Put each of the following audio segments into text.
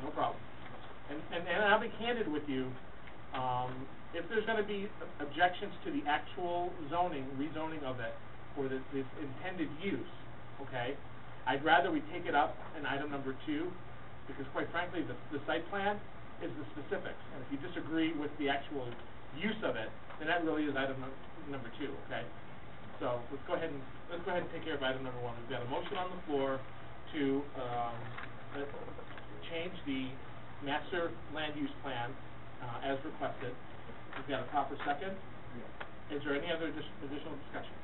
no problem. And I'll be candid with you. If there's going to be objections to the actual rezoning of it, or this intended use, okay, I'd rather we take it up in item number 2, because quite frankly, the site plan is the specifics. And if you disagree with the actual use of it, then that really is item number 2, okay? So let's go ahead and take care of item number 1. We've got a motion on the floor to change the master land use plan as requested. We've got a proper second. Is there any other additional discussion?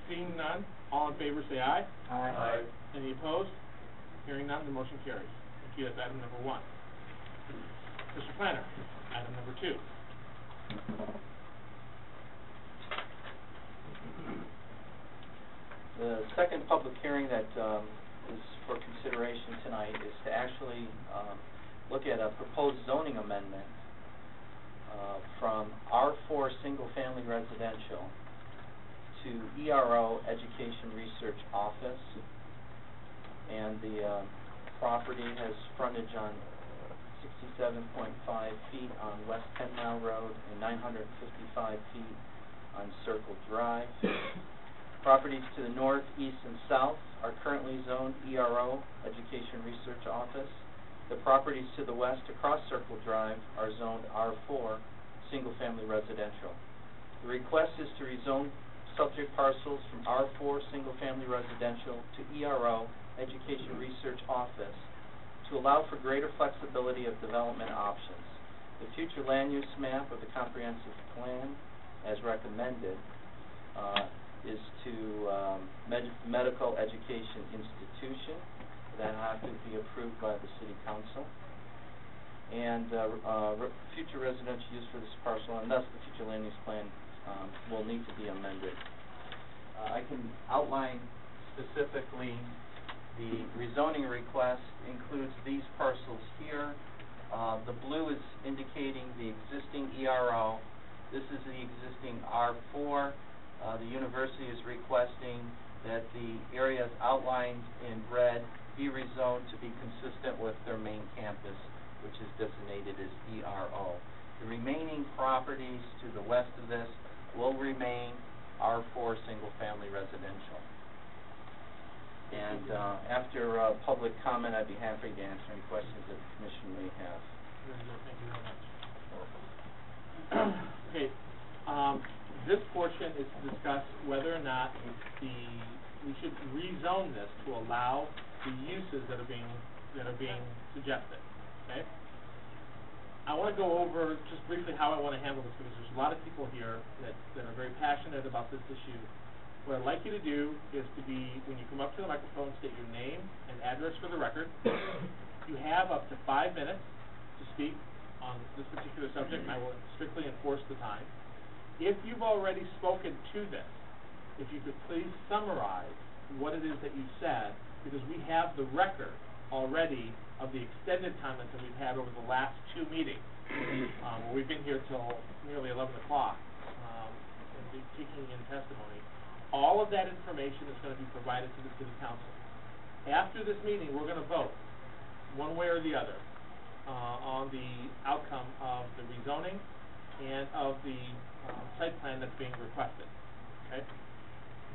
Seeing none, all in favor say aye. Aye. Any opposed? Hearing none, the motion carries. Thank you. That's item number 1. Mr. Planner, item number 2. The second public hearing that is for consideration tonight is to actually look at a proposed zoning amendment from R4 single-family residential to ERO Education Research Office. And the property has frontage on 67.5 feet on West 10 Mile Road and 955 feet on Circle Drive. Properties to the north, east, and south are currently zoned ERO Education Research Office. The properties to the west across Circle Drive are zoned R4 single-family residential. The request is to rezone subject parcels from R4 single-family residential to ERO Education Research Office to allow for greater flexibility of development options. The future land use map of the comprehensive plan, as recommended, is to medical education institution. That has to be approved by the City Council. And future residential use for this parcel, and thus the future land use plan will need to be amended. I can outline specifically the rezoning request includes these parcels here. The blue is indicating the existing ERO. This is the existing R4. The university is requesting that the areas outlined in red be rezoned to be consistent with their main campus, which is designated as ERO. The remaining properties to the west of this will remain R4 single-family residential. And after public comment, I'd be happy to answer any questions that the Commission may have. Very good. Thank you very much. Okay. This portion is to discuss whether or not we should rezone this to allow the uses that are being suggested. Okay. I want to go over just briefly how I want to handle this, because there's a lot of people here that are very passionate about this issue. What I'd like you to do is to be, when you come up to the microphone, state your name and address for the record. You have up to 5 minutes to speak on this particular subject, and I will strictly enforce the time. If you've already spoken to this, if you could please summarize what it is that you said, because we have the record already of the extended comments that we've had over the last 2 meetings. We've been here till nearly 11 o'clock and taking in testimony. All of that information is going to be provided to the City Council. After this meeting, we're going to vote, one way or the other, on the outcome of the rezoning and of the site plan that's being requested. Okay?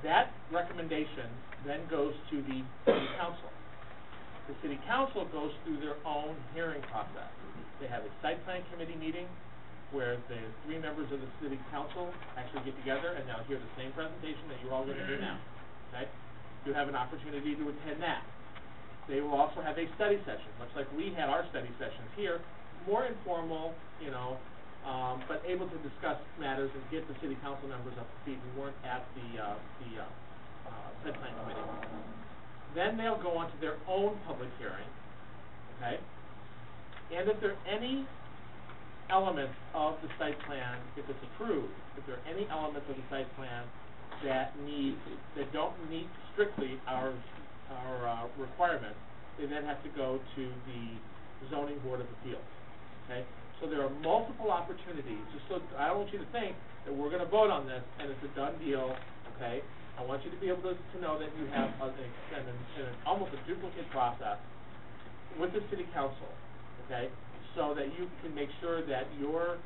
That recommendation then goes to the City Council. The City Council goes through their own hearing process. They have a site plan committee meeting where the 3 members of the City Council actually get together and they'll hear the same presentation that you're all going to hear now. Okay? You have an opportunity to attend that. They will also have a study session, much like we had our study sessions here, more informal, but able to discuss matters and get the City Council members up to speed who weren't at the site plan committee. Then they'll go on to their own public hearing, okay? And if there are any elements of the site plan, if it's approved, if there are any elements of the site plan that don't meet strictly our requirements, they then have to go to the Zoning Board of Appeals, okay? So there are multiple opportunities. Just so I don't want you to think that we're going to vote on this and it's a done deal, okay? I want you to be able to know that you have an almost a duplicate process with the city council, okay, so that you can make sure that your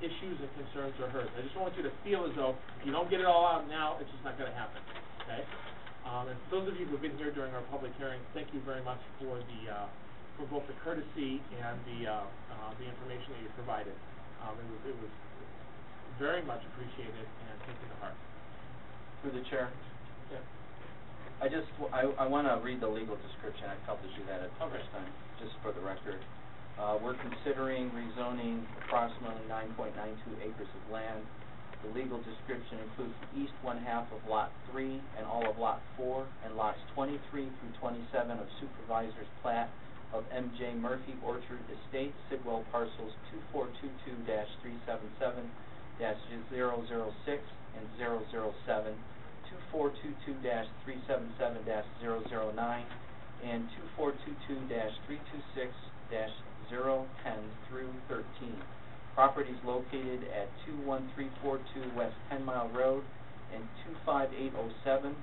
issues and concerns are heard. I just want you to feel as though if you don't get it all out now, it's just not going to happen, okay? And for those of you who have been here during our public hearing, thank you very much for the for both the courtesy and the information that you provided. It was very much appreciated and taken to heart. Through the chair. Yeah. I want to read the legal description. I felt to do that at the Okay. first time, just for the record. We're considering rezoning approximately 9.92 acres of land. The legal description includes the east one-half of Lot 3 and all of Lot 4 and lots 23 through 27 of Supervisor's Plat of M.J. Murphy Orchard Estate, Sidwell parcels 2422-377-006 and 007, 2422-377-009, and 2422-326-010 through 13. Properties located at 21342 West 10 Mile Road and 25807,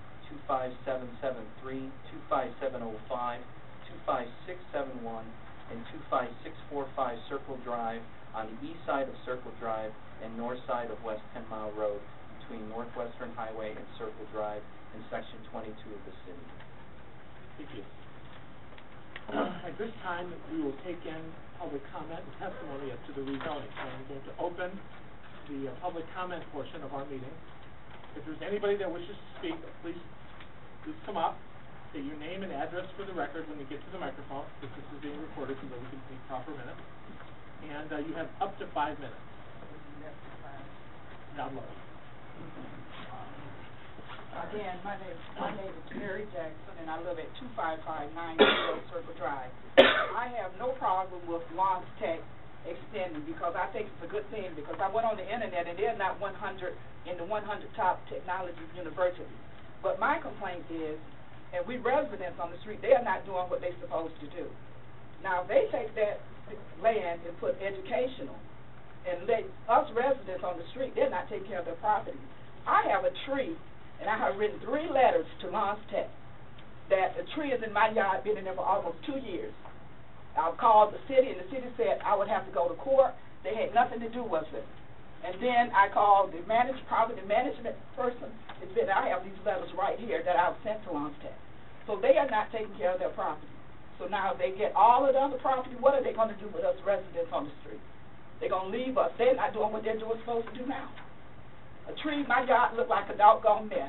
25773, 25705, 25671, and 25645 Circle Drive on the east side of Circle Drive and north side of West 10 Mile Road between Northwestern Highway and Circle Drive in Section 22 of the city. Thank you. At this time, we will take in public comment and testimony as to the rezoning. So I'm going to open the public comment portion of our meeting. If there's anybody that wishes to speak, please come up. Say your name and address for the record when you get to the microphone. This is being recorded so that we can take proper minutes. And you have up to 5 minutes. God bless. Again, my name is Mary Jackson, and I live at 2559 Circle Drive. I have no problem with Lawrence Tech extending because I think it's a good thing, because I went on the internet and they're not 100 in the 100 top technology universities. But my complaint is, and we residents on the street, they are not doing what they're supposed to do. Now, if they take that land and put educational, and let us residents on the street, they're not taking care of their property. I have a tree, and I have written 3 letters to Lawrence Tech that the tree is in my yard, been in there for almost 2 years. I've called the city, and the city said I would have to go to court. They had nothing to do with it. And then I called the property management person. It's been, I have these letters right here that I've sent to Lawrence Tech. So they are not taking care of their property. So now they get all of the other property. What are they going to do with us residents on the street? They're going to leave us. They're not doing what they're supposed to do now. A tree in my yard looked like a doggone mess.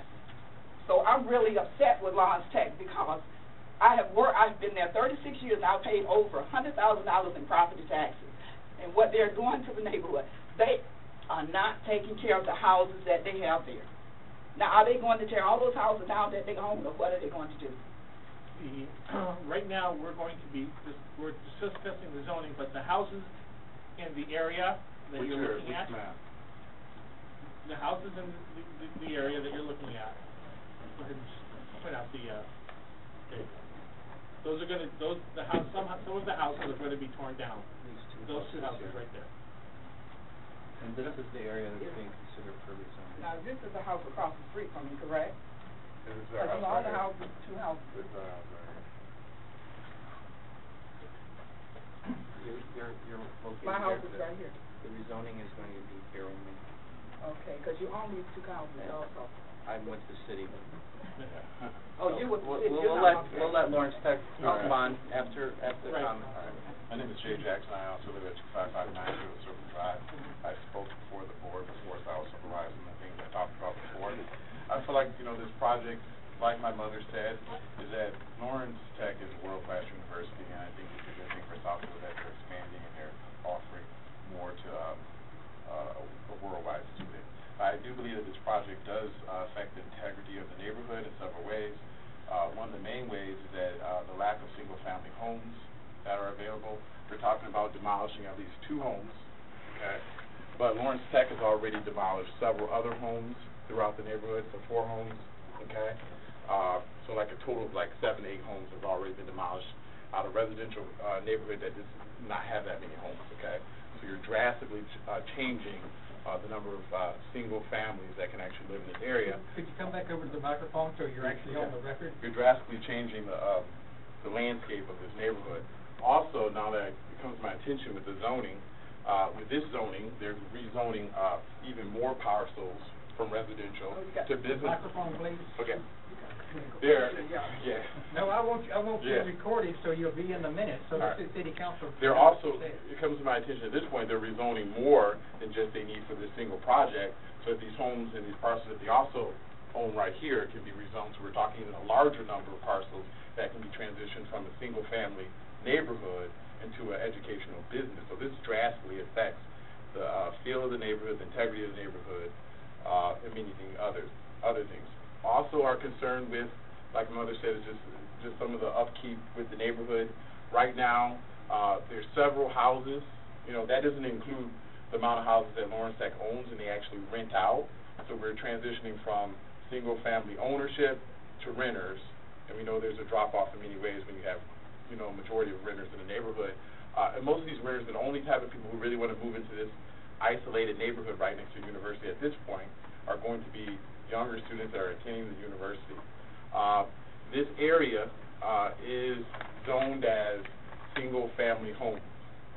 So I'm really upset with Lawrence Tech because I've been there 36 years, and I've paid over $100,000 in property taxes. And what they're doing to the neighborhood, they are not taking care of the houses that they have there. Now, are they going to tear all those houses down that they own, or what are they going to do? Right now, we're discussing the zoning, but the houses in the area that you're looking at, the houses in the area that you're looking at, go ahead and point out the, those are going to, some of the houses are going to be torn down. Those 2 houses right there. And this is the area that's being considered for rezoning. Now, this is the house across the street from me, correct? This is Because all the houses, 2 houses. This is our house right You're located My house here. is right here. The rezoning is going to be here only. Okay, because you own these 2 houses Yeah. also. I'm with the city. Oh, you with the city. We'll let Lawrence Tech respond after Right. comment. My name is Jay Jackson. I also live at 2559 Circle Drive. I spoke before the board before, so I was summarizing the things I talked about before. I feel like, this project, like my mother said, is that Lawrence Tech is a world-class university, and I think it's a good thing for Southfield that they're expanding and they're offering more to a worldwide student. I do believe that this project does affect the integrity of the neighborhood in several ways. One of the main ways is that the lack of single-family homes that are available. We're talking about demolishing at least 2 homes, okay? But Lawrence Tech has already demolished several other homes throughout the neighborhood, so 4 homes, okay? So like a total of like 7, 8 homes have already been demolished out of residential neighborhood that does not have that many homes, okay? So you're drastically changing the number of single families that can actually live in this area. Could you come back over to the microphone so you're actually on the record? You're drastically changing the the landscape of this neighborhood. Also, now that it comes to my attention with the zoning, with this zoning, they're rezoning even more parcels from residential to business. Microphone, please. Okay. There, Yeah. yeah. No, I want you Yeah. recorded so you'll be in the minutes, so All the right. city council. They're also, it comes to my attention at this point, they're rezoning more than just they need for this single project, so that these homes and these parcels that they also own right here can be rezoned, so we're talking even a larger number of parcels that can be transitioned from a single-family neighborhood into an educational business. So this drastically affects the feel of the neighborhood, the integrity of the neighborhood, and many other things. Also are concerned with, like my mother said, is just some of the upkeep with the neighborhood. Right now, there's several houses. You know, that doesn't include the amount of houses that Lawrence Tech owns and they actually rent out. So we're transitioning from single-family ownership to renters, and we know there's a drop-off in many ways when you have, you know, a majority of renters in the neighborhood. And most of these renters, the only type of people who really want to move into this isolated neighborhood right next to the university at this point are going to be younger students that are attending the university. This area is zoned as single-family homes,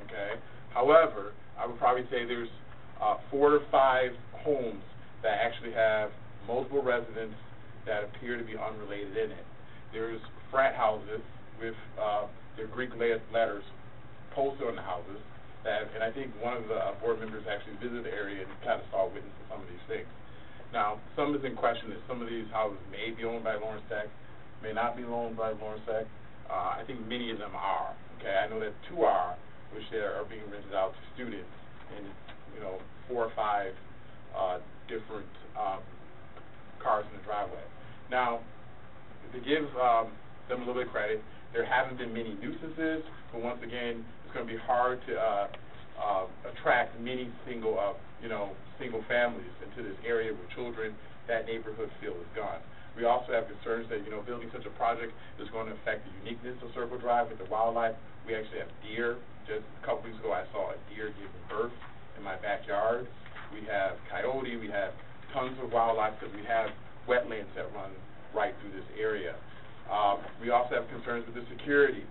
okay? However, I would probably say there's 4 to 5 homes that actually have multiple residents that appear to be unrelated in it. There's frat houses with their Greek letters posted on the houses, and I think one of the board members actually visited the area and kind of saw witness to some of these things. Now, some is in question that some of these houses may be owned by Lawrence Tech, may not be owned by Lawrence Tech. I think many of them are. Okay, I know that 2 are, which are being rented out to students in, you know, 4 or 5 different cars in the driveway. Now, to give them a little bit of credit, there haven't been many nuisances, but once again, it's going to be hard to attract many single families into this area with children. That neighborhood feel is gone. We also have concerns that, you know, building such a project is going to affect the uniqueness of Circle Drive with the wildlife. We actually have deer. Just a couple weeks ago, I saw a deer giving birth in my backyard. We have coyote. We have tons of wildlife because we have wetlands that run right through this area. We also have concerns with the security.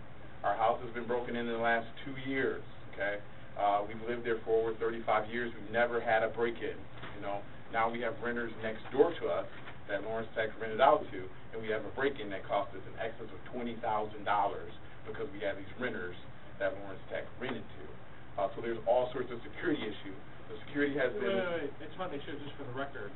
Our house has been broken in the last 2 years, okay? We've lived there for over 35 years. We've never had a break-in, you know. Now we have renters next door to us that Lawrence Tech rented out to, and we have a break-in that cost us in excess of $20,000 because we have these renters that Lawrence Tech rented to. So there's all sorts of security issues. The security has been... Wait. I just want to make sure, just for the record,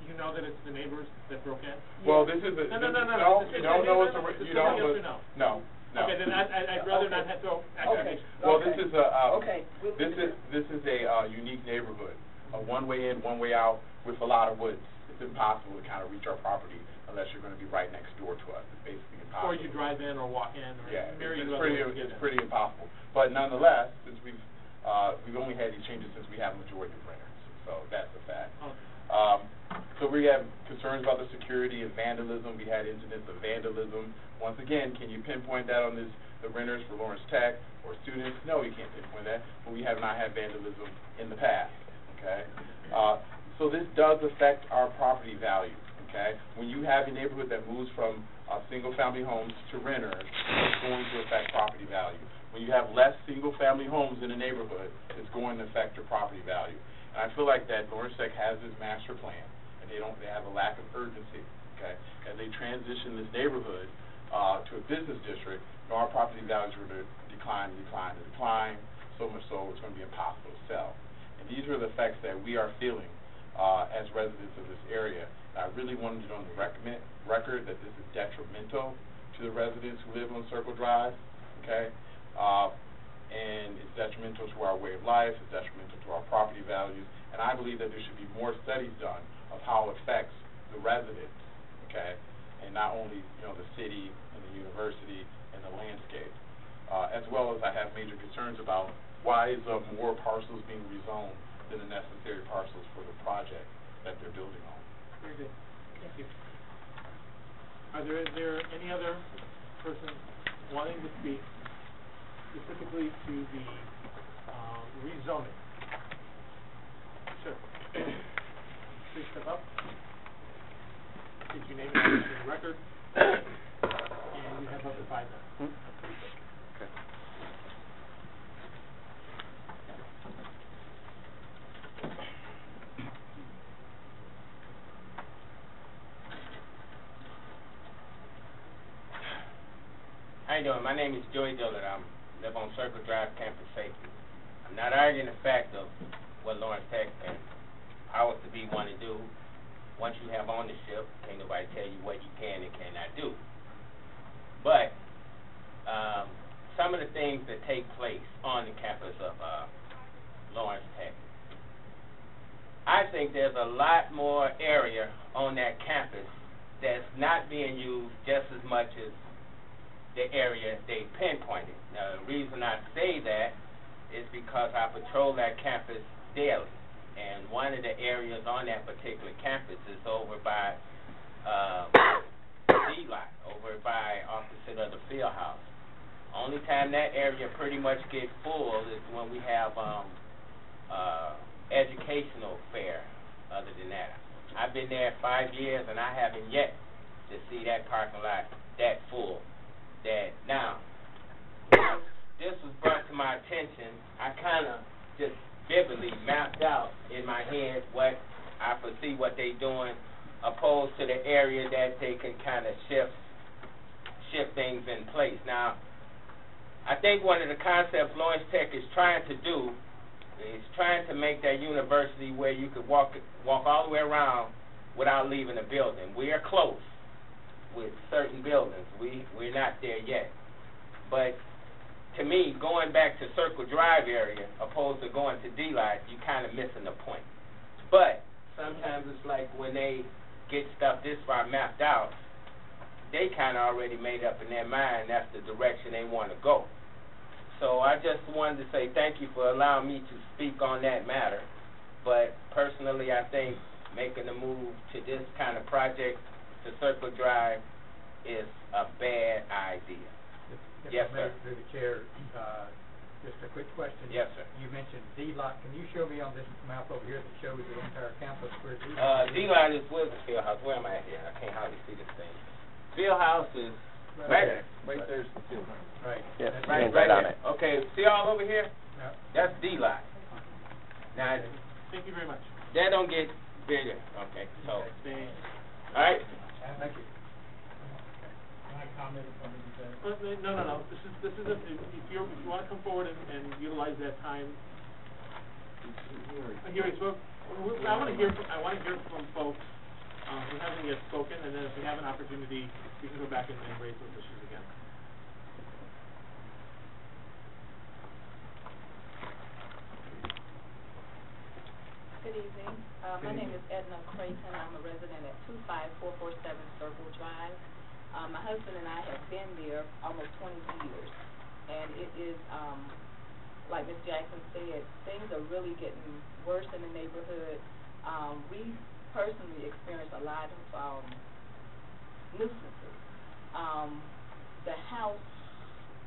you know that it's the neighbors that broke in? Well, this is a... No. You don't know it's a... You don't know. No. Okay, then I'd rather not have to... Okay. Well, this is a... Okay. This is a unique neighborhood. A one-way in, one-way out with a lot of woods. It's impossible to kind of reach our property unless you're going to be right next door to us. It's basically impossible. Or you drive in or walk in or... Yeah, it's pretty impossible. But nonetheless, since we've only had these changes since we have a majority of renters, so that's a fact. Okay. So we have concerns about the security and vandalism. We had incidents of vandalism. Once again, can you pinpoint that on the renters for Lawrence Tech or students? No, you can't pinpoint that, but we have not had vandalism in the past, okay? So this does affect our property value, okay? When you have a neighborhood that moves from single-family homes to renters, it's going to affect property value. When you have less single-family homes in a neighborhood, it's going to affect your property value. And I feel like that Lawrence Tech has this master plan, and they have a lack of urgency, okay? As they transition this neighborhood to a business district, you know, our property values are going to decline, so much so it's going to be impossible to sell. And these are the effects that we are feeling as residents of this area. And I really wanted it on the record that this is detrimental to the residents who live on Circle Drive, okay? And it's detrimental to our way of life, it's detrimental to our property values, and I believe that there should be more studies done of how it affects the residents, okay? And not only, you know, the city and the university and the landscape, as well as I have major concerns about why is more parcels being rezoned than the necessary parcels for the project that they're building on. Very good. Thank you. Is there any other person wanting to speak specifically to the rezoning? Sure. Please step up. State your name and address for the record. And You have up to 5 minutes. Okay. How you doing? My name is Joey Dillard. I live on Circle Drive, Campus Safety. I'm not arguing the fact of what Lawrence Tech and powers to be want to do. Once you have ownership, can't nobody tell you what you can and cannot do. But some of the things that take place on the campus of Lawrence Tech, I think there's a lot more area on that campus that's not being used just as much as the area they pinpointed. Now, the reason I say that is because I patrol that campus daily, and one of the areas on that particular campus is over by D-Lot, over by opposite of the field house. Only time that area pretty much gets full is when we have educational fair. Other than that, I've been there 5 years, and I haven't yet to see that parking lot that full. That now, this was brought to my attention, I kind of just vividly mapped out in my head what I foresee what they doing, opposed to the area that they can kind of shift things in place. Now, I think one of the concepts Lawrence Tech is trying to do is trying to make that university where you could walk all the way around without leaving the building. We are close with certain buildings. We're not there yet. But to me, going back to Circle Drive area opposed to going to D-Lot, you're kind of missing the point. But sometimes it's like when they get stuff this far mapped out, they kind of already made up in their mind that's the direction they want to go. So I just wanted to say thank you for allowing me to speak on that matter. But personally, I think making the move to this kind of project to Circle Drive is a bad idea. Yes, sir. Through the chair, just a quick question. Yes, sir. You mentioned D-Lot. Can you show me on this map over here that shows the entire campus where D-Lot is? D-Lot is where's the field house? Where am I at here? I can't hardly see this thing. Field house is right there. Right there's the field house. Right. Yes, That's Right on there. it. Okay, see all over here? Yeah. That's D-Lot. Now, Thank you very much. that don't get bigger. Okay, so, Thank all right. Thank you. No. This is if you want to come forward and utilize that time. He already spoke. I want to hear from folks who haven't yet spoken, and then if we have an opportunity, we can go back and raise those issues again. Good evening. My name is Edna Creighton. I'm a resident at 25447 Circle Drive. My husband and I have been there almost 20 years, and it is, like Ms. Jackson said, things are really getting worse in the neighborhood. We personally experience a lot of nuisances. The house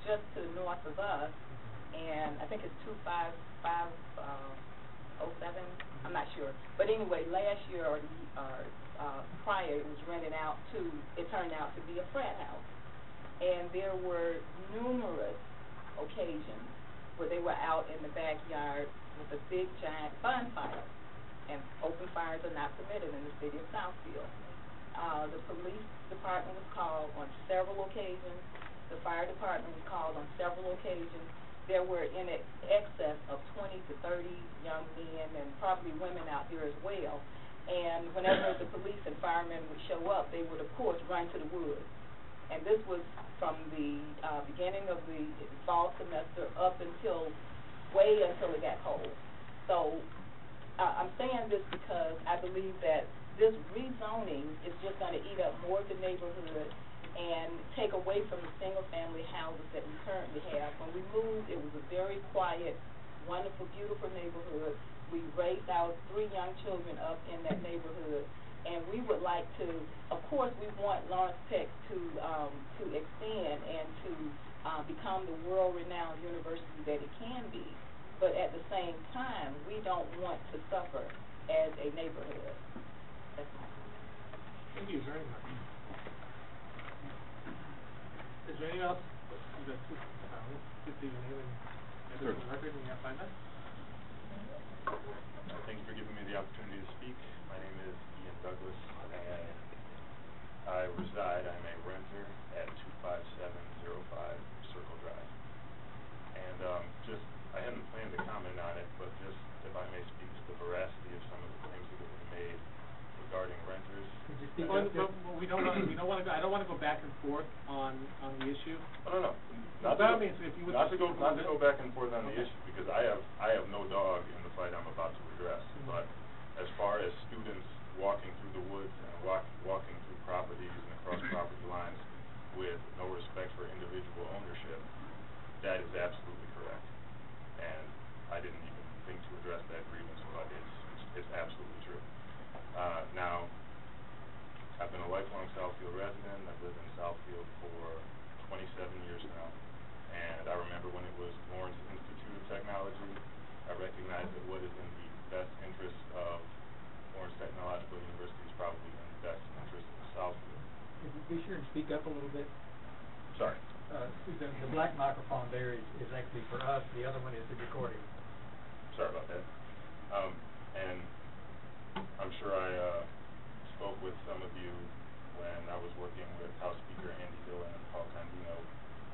just to the north of us, and I think it's 25507, I'm not sure. But anyway, last year or prior, it was rented out it turned out to be a frat house. And there were numerous occasions where they were out in the backyard with a big giant bonfire. And open fires are not permitted in the city of Southfield. The police department was called on several occasions. The fire department was called on several occasions. There were in excess of 20 to 30 young men and probably women out there as well. And whenever the police and firemen would show up, they would, of course, run to the woods. And this was from the beginning of the fall semester up until way until it got cold. So I'm saying this because I believe that this rezoning is just going to eat up more of the neighborhood and take away from the single-family houses that we currently have. When we moved, it was a very quiet, wonderful, beautiful neighborhood. We raised our 3 young children up in that neighborhood, and we would like to, of course, we want Lawrence Tech to expand and to become the world-renowned university that it can be. But at the same time, we don't want to suffer as a neighborhood. That's my point. Thank you very much. Is there anything else? Get the name and address on the record, and you have 5 minutes. Thank you for giving me the opportunity to speak. My name is Ian Douglas, and I reside, I'm a renter at 25705 Circle Drive. And I hadn't planned to comment on it, but just if I may speak to the veracity of some of the claims that have been made regarding renters. Could you speak But up there? we don't want to. I don't want to go back and forth on the issue. No. Not to go back and forth on the issue, because I have no dog in the fight I'm about to address. But as far as students walking through the woods and walking through properties and across property lines with no respect for individual ownership, that is absolutely correct. And I didn't even think to address that grievance, but it's absolutely true. Now, I've been a lifelong Southfield resident. I've lived in Southfield for 27 years now. And I remember when it was Lawrence Institute of Technology, I recognized that what is in the best interest of Lawrence Technological University is probably in the best interest of Southfield. Could you be sure and speak up a little bit? Sorry. The black microphone there is actually for us, the other one is the recording. Sorry about that. And I'm sure I spoke with some of you when I was working with House Speaker Andy Dillon and Paul Condino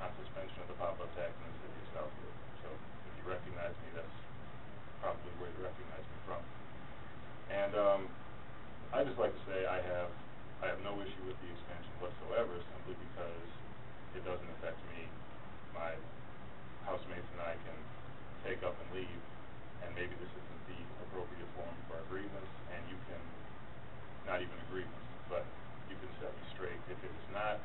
on suspension of the pop-up tax in the city of Southfield. So if you recognize me, that's probably where you recognize me from. And I just like to say I have no issue with the expansion whatsoever, simply because it doesn't affect me. My housemates and I can take up and leave, and maybe this isn't the appropriate forum for a grievance, and you can, not even a grievance, but you can set me straight. If it is not,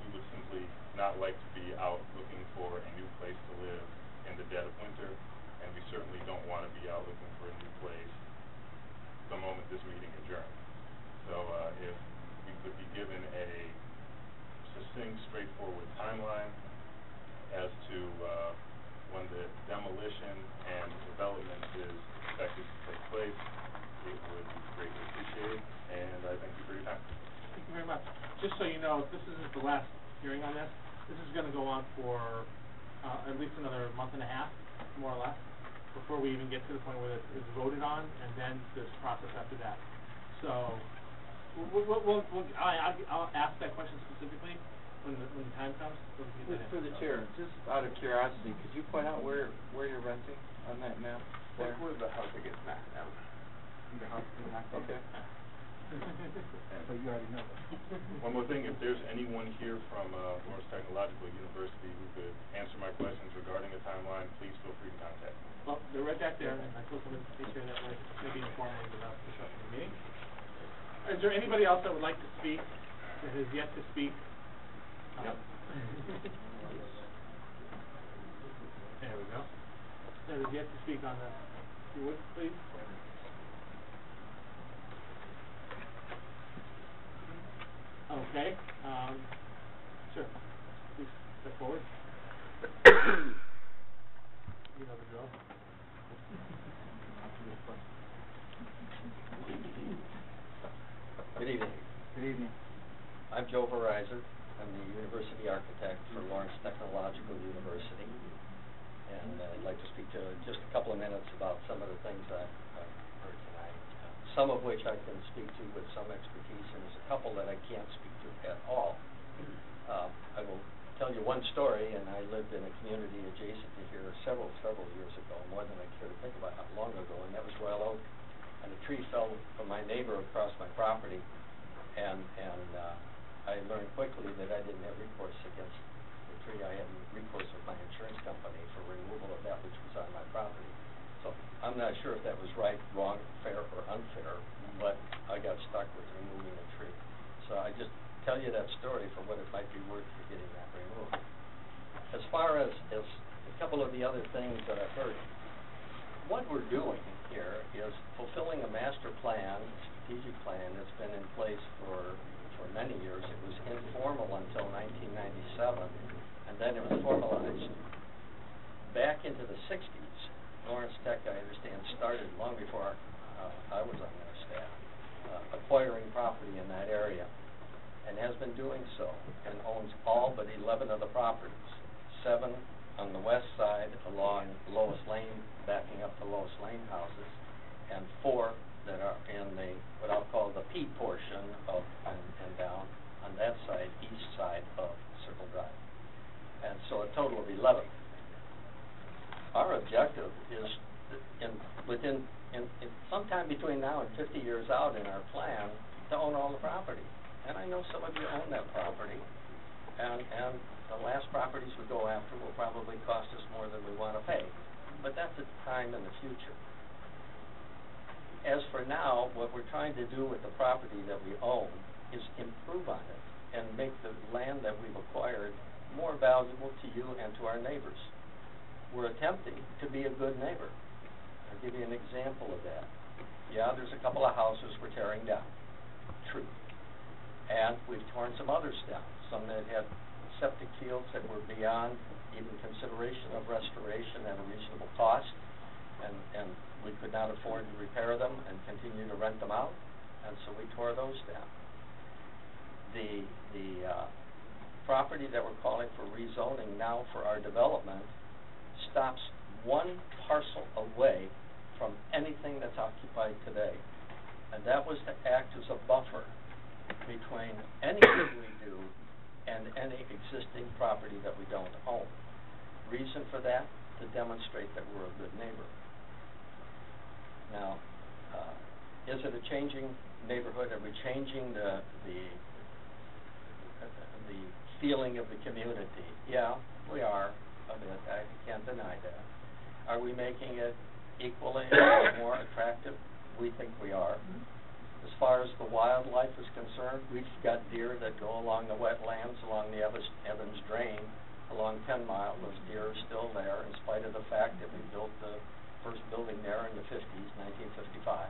we would simply not like to be out looking for a new place to live in the dead of winter, and we certainly don't want to be out looking for a new place the moment this meeting adjourns. So if we could be given a succinct, straightforward timeline as to when the demolition and development is expected to take place, it would be greatly appreciated, and I thank you for your time. Thank you very much. Just so you know, this isn't the last hearing on this. This is going to go on for at least another month and a half, more or less, before we even get to the point where it's voted on, and then this process after that. So I'll ask that question specifically when the time comes. For the chair, just out of curiosity, could you point out where you're renting on that map there? Where's the house that gets knocked down? The house is knocked down? Okay. So you already know that. One more thing, if there's anyone here from Lawrence Technological University who could answer my questions regarding a timeline, please feel free to contact me. Well, they're right back there, and I told them to take care of that way, maybe informally without disrupting the meeting. Is there anybody else that would like to speak, that has yet to speak? Yep. There we go. That has yet to speak on this. If you would, please. Okay, sure. Please step forward. You know the drill. Good evening. Good evening. I'm Joe Verizor. I'm the university architect for Lawrence Technological University. And I'd like to speak to just a couple of minutes about some of the things I've heard tonight, some of which I can speak to with some expertise, and there's a couple that I can't speak to at all. I will tell you one story, and I lived in a community adjacent to here several years ago, more than I care to think about how long ago, and that was Royal Oak. And a tree fell from my neighbor across my property, and I learned quickly that I didn't have recourse against the tree. I had recourse with my insurance company for removal of that which was on my property. So I'm not sure if that was right, wrong, fair, or unfair, but I got stuck with removing a tree. So I just tell you that story for what it might be worth for getting that removed. As far as a couple of the other things that I've heard, what we're doing here is fulfilling a master plan, a strategic plan that's been in place for many years. It was informal until 1997, and then it was formalized back into the 60s. Lawrence Tech, I understand, started long before I was on their staff, acquiring property in that area. and has been doing so, and owns all but 11 of the properties, 7 on the west side along Lois Lane, backing up to Lois Lane houses, and 4 that are in the, what I'll call the P portion of, and down on that side, east side of Circle Drive. And so a total of 11. Our objective is within sometime between now and 50 years out in our plan to own all the property. And I know some of you own that property, and the last properties we go after will probably cost us more than we want to pay. But that's a time in the future. As for now, what we're trying to do with the property that we own is improve on it and make the land that we've acquired more valuable to you and to our neighbors. We're attempting to be a good neighbor. I'll give you an example of that. Yeah, there's a couple of houses we're tearing down. True. And we've torn some others down, some that had septic fields that were beyond even consideration of restoration at a reasonable cost, and we could not afford to repair them and continue to rent them out, and so we tore those down. The property that we're calling for rezoning now for our development stops 1 parcel away from anything that's occupied today, and that was to act as a buffer between anything we do and any existing property that we don't own. Reason for that? To demonstrate that we're a good neighbor. Now, is it a changing neighborhood? Are we changing the feeling of the community? Yeah, we are a bit. I can't deny that. Are we making it equally more attractive? We think we are. As far as the wildlife is concerned, we've got deer that go along the wetlands, along the Evans Drain, along 10 Mile. Those deer are still there, in spite of the fact that we built the first building there in the 50s, 1955.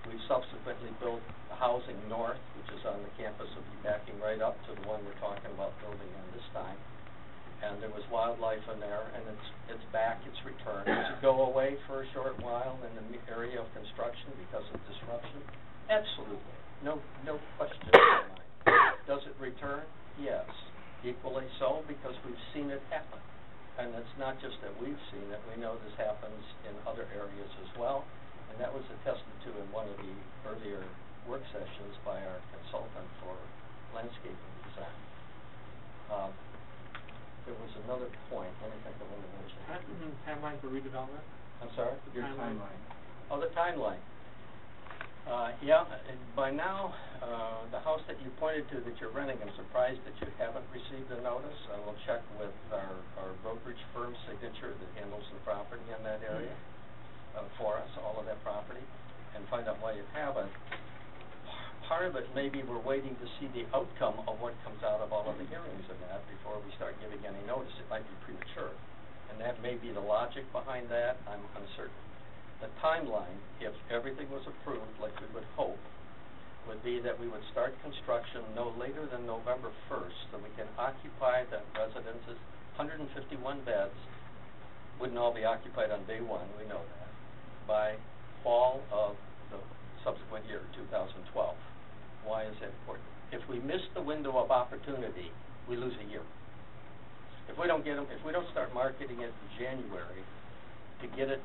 We've subsequently built the housing north, which is on the campus of backing right up to the one we're talking about building in this time. And there was wildlife in there, and it's back, it's returned. Does it go away for a short while in the area of construction because of disruption? Absolutely. No question in my mind. Does it return? Yes. Equally so, because we've seen it happen. And it's not just that we've seen it, we know this happens in other areas as well. And that was attested to in one of the earlier work sessions by our consultant for landscaping design. There was another point, let me think of one to mention. Timeline for redevelopment? I'm sorry? Your timeline. Oh, the timeline. Yeah, and by now, the house that you pointed to that you're renting, I'm surprised that you haven't received a notice. I will check with our brokerage firm's signature that handles the property in that area for us, all of that property, and find out why you haven't. Part of it, maybe we're waiting to see the outcome of what comes out of all of the hearings in that before we start giving any notice. It might be premature, and that may be the logic behind that. I'm uncertain. The timeline, if everything was approved like we would hope, would be that we would start construction no later than November 1st, so we can occupy the residences. 151 beds wouldn't all be occupied on day one, we know that, by fall of the subsequent year, 2012. Why is that important? If we miss the window of opportunity, we lose a year. If we don't get them, if we don't start marketing it in January to get it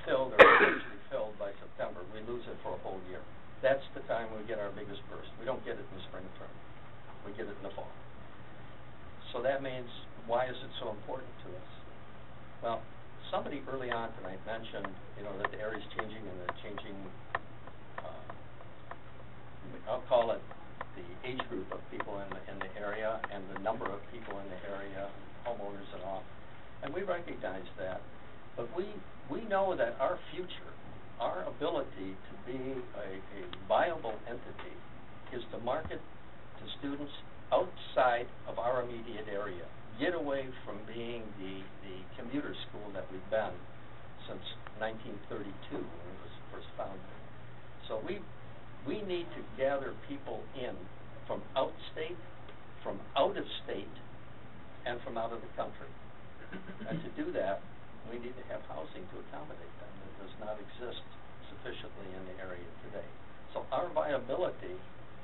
filled or eventually filled by September, we lose it for a whole year. That's the time we get our biggest burst. We don't get it in the spring term. We get it in the fall. So that means, why is it so important to us? Well, somebody early on tonight mentioned, that the area's changing and they're changing, I'll call it the age group of people in the area and the number of people in the area, homeowners and all. And we recognize that. But we know that our future, our ability to be a viable entity is to market to students outside of our immediate area, get away from being the commuter school that we've been since 1932 when it was first founded. So we need to gather people in from outstate, from out of state, and from out of the country. And to do that, we need to have housing to accommodate them that does not exist sufficiently in the area today. So our viability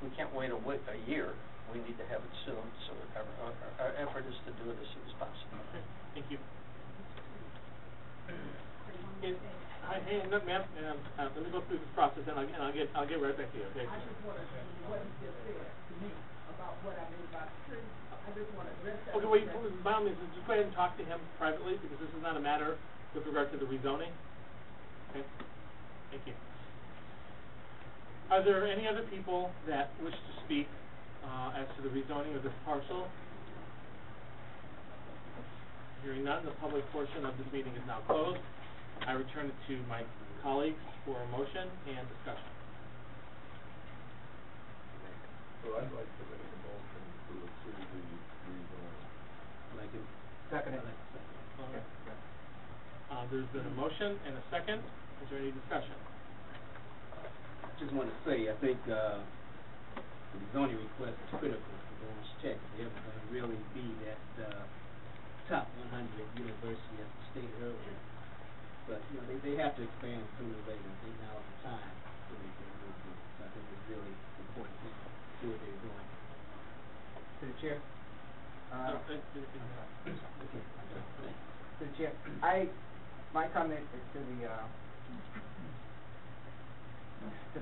we can't wait a year. We need to have it soon, so our effort is to do it as soon as possible. Okay, thank you. Hey, no, ma'am, let me go through this process, and I'll get right back to you, okay? I just want to, what he just said to me about what I mean by the tree, I just want to address that. Okay, wait, by all means, just go ahead and talk to him privately, because this is not a matter with regard to the rezoning. Okay, thank you. Are there any other people that wish to speak as to the rezoning of this parcel? Hearing none, the public portion of this meeting is now closed. I return it to my colleagues for a motion and discussion. So I'd like to make a motion to approve the rezoning. Like it. Second it. Okay. There's been a motion and a second. Is there any discussion? Just want to say, I think the zoning request is critical for Lawrence Tech. If they're ever going to really be that top 100 university, as stated earlier. But, you know, they have to expand sooner or later. I think now is the time so they can move through. So I think it's really important to do what they're doing. To the chair. Okay, I'm done. Thanks. To the chair. My comment is to the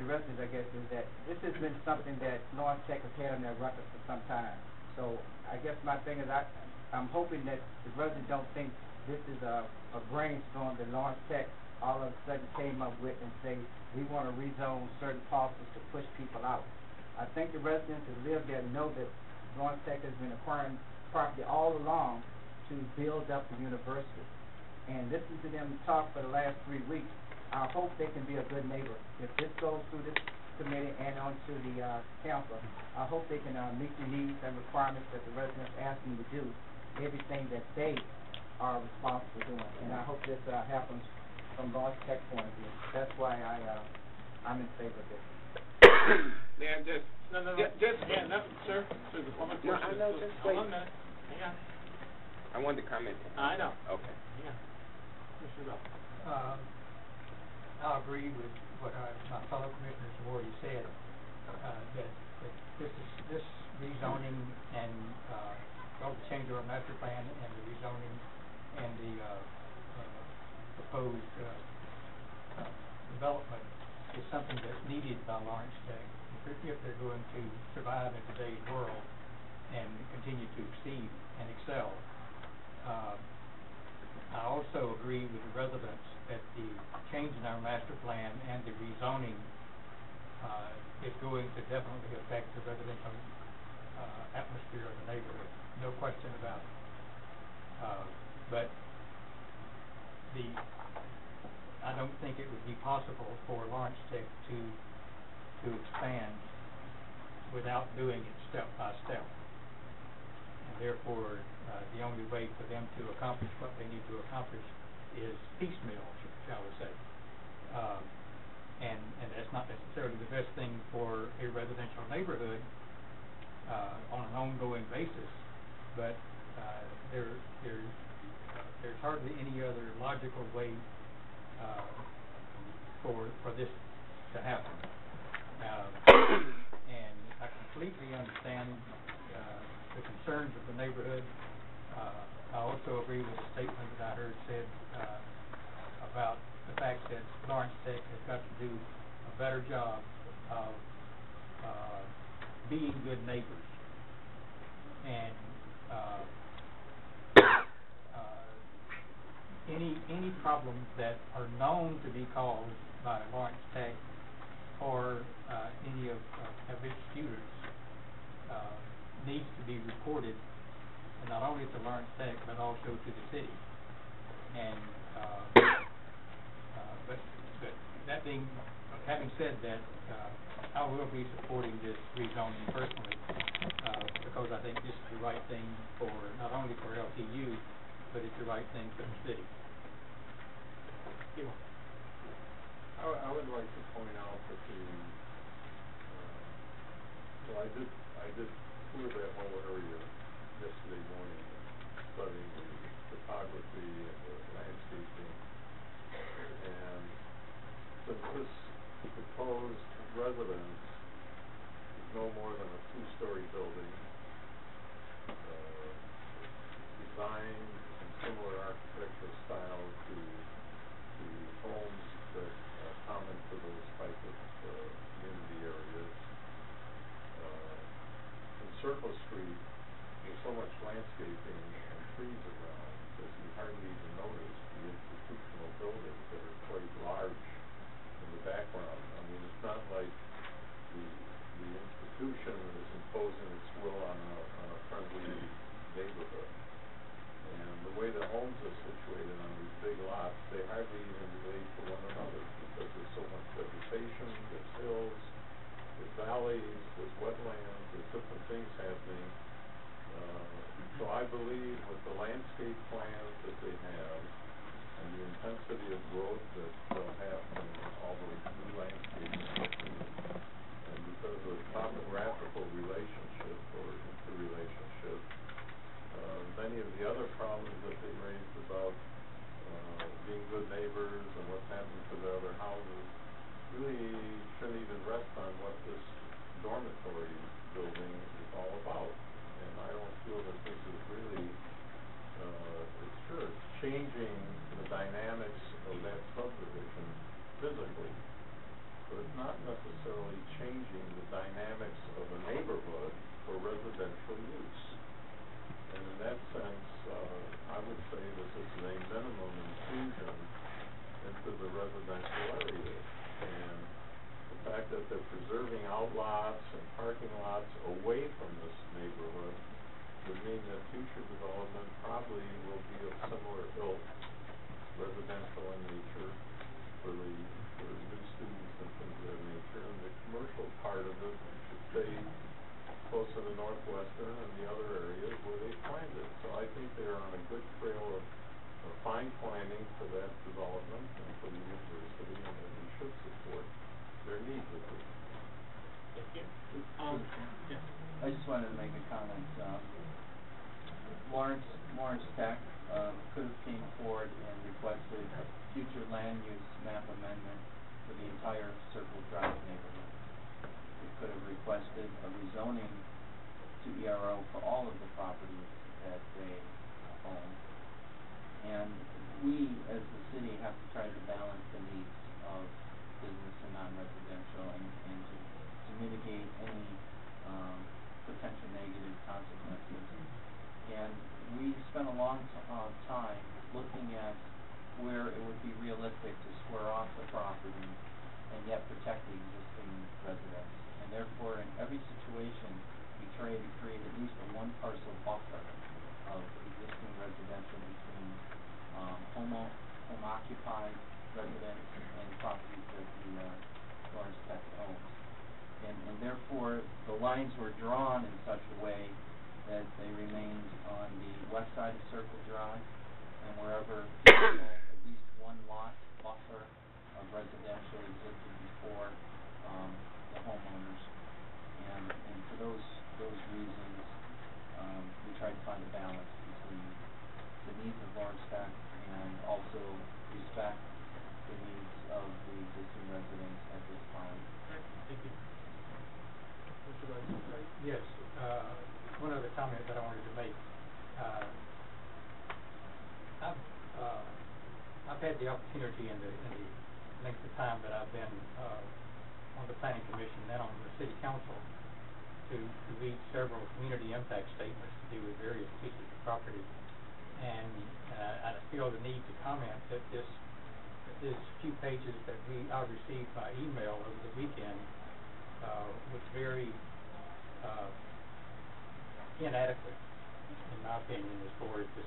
residents, I guess, is that this has been something that Lawrence Tech has had on their record for some time. So I guess my thing is I'm hoping that the residents don't think this is a brainstorm that Lawrence Tech all of a sudden came up with and say, we want to rezone certain parcels to push people out. I think the residents that live there know that Lawrence Tech has been acquiring property all along to build up the university. And listening to them talk for the last 3 weeks, I hope they can be a good neighbor. If this goes through this committee and on to the council, I hope they can meet the needs and requirements that the residents ask them to do, everything that they are responsible for doing. And I hope this happens from Lawrence Tech point of view. That's why I'm in favor of this. Man, just No, sir, the public No, portion I know, is just hold wait. on a minute. Hang on. I wanted to comment. I know. Okay. Hang on. Commissioner Bell. I agree with what my fellow commissioners have already said, that this rezoning and both the change of our master plan and the rezoning and the proposed development is something that's needed by Lawrence Tech if they're going to survive in today's world and continue to exceed and excel. I also agree with the residents that the change in our master plan and the rezoning is going to definitely affect the residential atmosphere of the neighborhood, no question about it. But I don't think it would be possible for Lawrence Tech to expand without doing it step by step. And therefore, the only way for them to accomplish what they need to accomplish is piecemeal, shall we say. And that's not necessarily the best thing for a residential neighborhood on an ongoing basis, but there's hardly any other logical way for this to happen. And I completely understand the concerns of the neighborhood. I also agree with the statement that I heard said about the fact that Lawrence Tech has got to do a better job of being good neighbors. And any problems that are known to be caused by Lawrence Tech or any of its students needs to be reported, and not only to Lawrence Tech but also to the city. And but having said that, I will be supporting this rezoning personally because I think this is the right thing for not only for LTU, but it's the right thing for the city. I would like to point out that I did tour that whole area yesterday morning, studying the topography and the landscaping. And since this proposed residence is no street, there's so much landscaping and trees around that you hardly even notice the institutional buildings that are quite large in the background. I mean, it's not like the institution is imposing its will on a friendly neighborhood. And the way the homes are situated on these big lots, they hardly even relate to one another because there's so much vegetation, there's hills, there's valleys, there's wetlands, there's different things happening. So I believe with the landscape plans that they have and the intensity of growth that they'll have from all those new landscaping structures, and because of the topographical relationship or interrelationship, many of the other problems that they raised about being good neighbors and what's happened to the other houses really shouldn't even rest on what this dormitory building is all about. And I don't feel that this is really, it's changing the dynamics of that subdivision physically, but it's not necessarily changing the dynamics of a neighborhood for residential use. And in that sense, I would say this is a minimum intrusion into the residential area. And the fact that they're preserving outlots and parking lots away from this neighborhood would mean that future development probably will be of similar ilk, residential in nature for new students and things of that nature. And the commercial part of it should stay close to the Northwestern and the other areas where they planned it. So I think they're on a good trail of fine planning for that development and for the university, and that we should support their needs of this. Thank you. Yes. I just wanted to make a comment. Lawrence Tech could have came forward and requested a future land use map amendment for the entire Circle Drive neighborhood. It could have requested a rezoning to ERO for all of the properties that they own. And we, as the city, have to try to balance the needs of business and non-residential and to mitigate any potential negative consequences. And we spent a long time looking at where it would be realistic to square off the property and yet protect the existing residents. And therefore, in every situation, we try to create at least a one parcel buffer of existing residential between home occupied residents and properties that the Lawrence Tech owns. And therefore, the lines were drawn in such a way that they remained on the west side of Circle Drive, and wherever at least one lot buffer of residential existed before the homeowners. And for those reasons, we tried to find a balance between the needs of Lawrence Tech and also respect the needs of the existing residents at this time. Thank you. Mr. Rhodes? Yes, one other comment that I wanted to make. I've had the opportunity in the length of time that I've been on the planning commission and on the city council to read several community impact statements to do with various pieces of property, and I feel the need to comment that this few pages that I received by email over the weekend was very inadequate, in my opinion, as far as this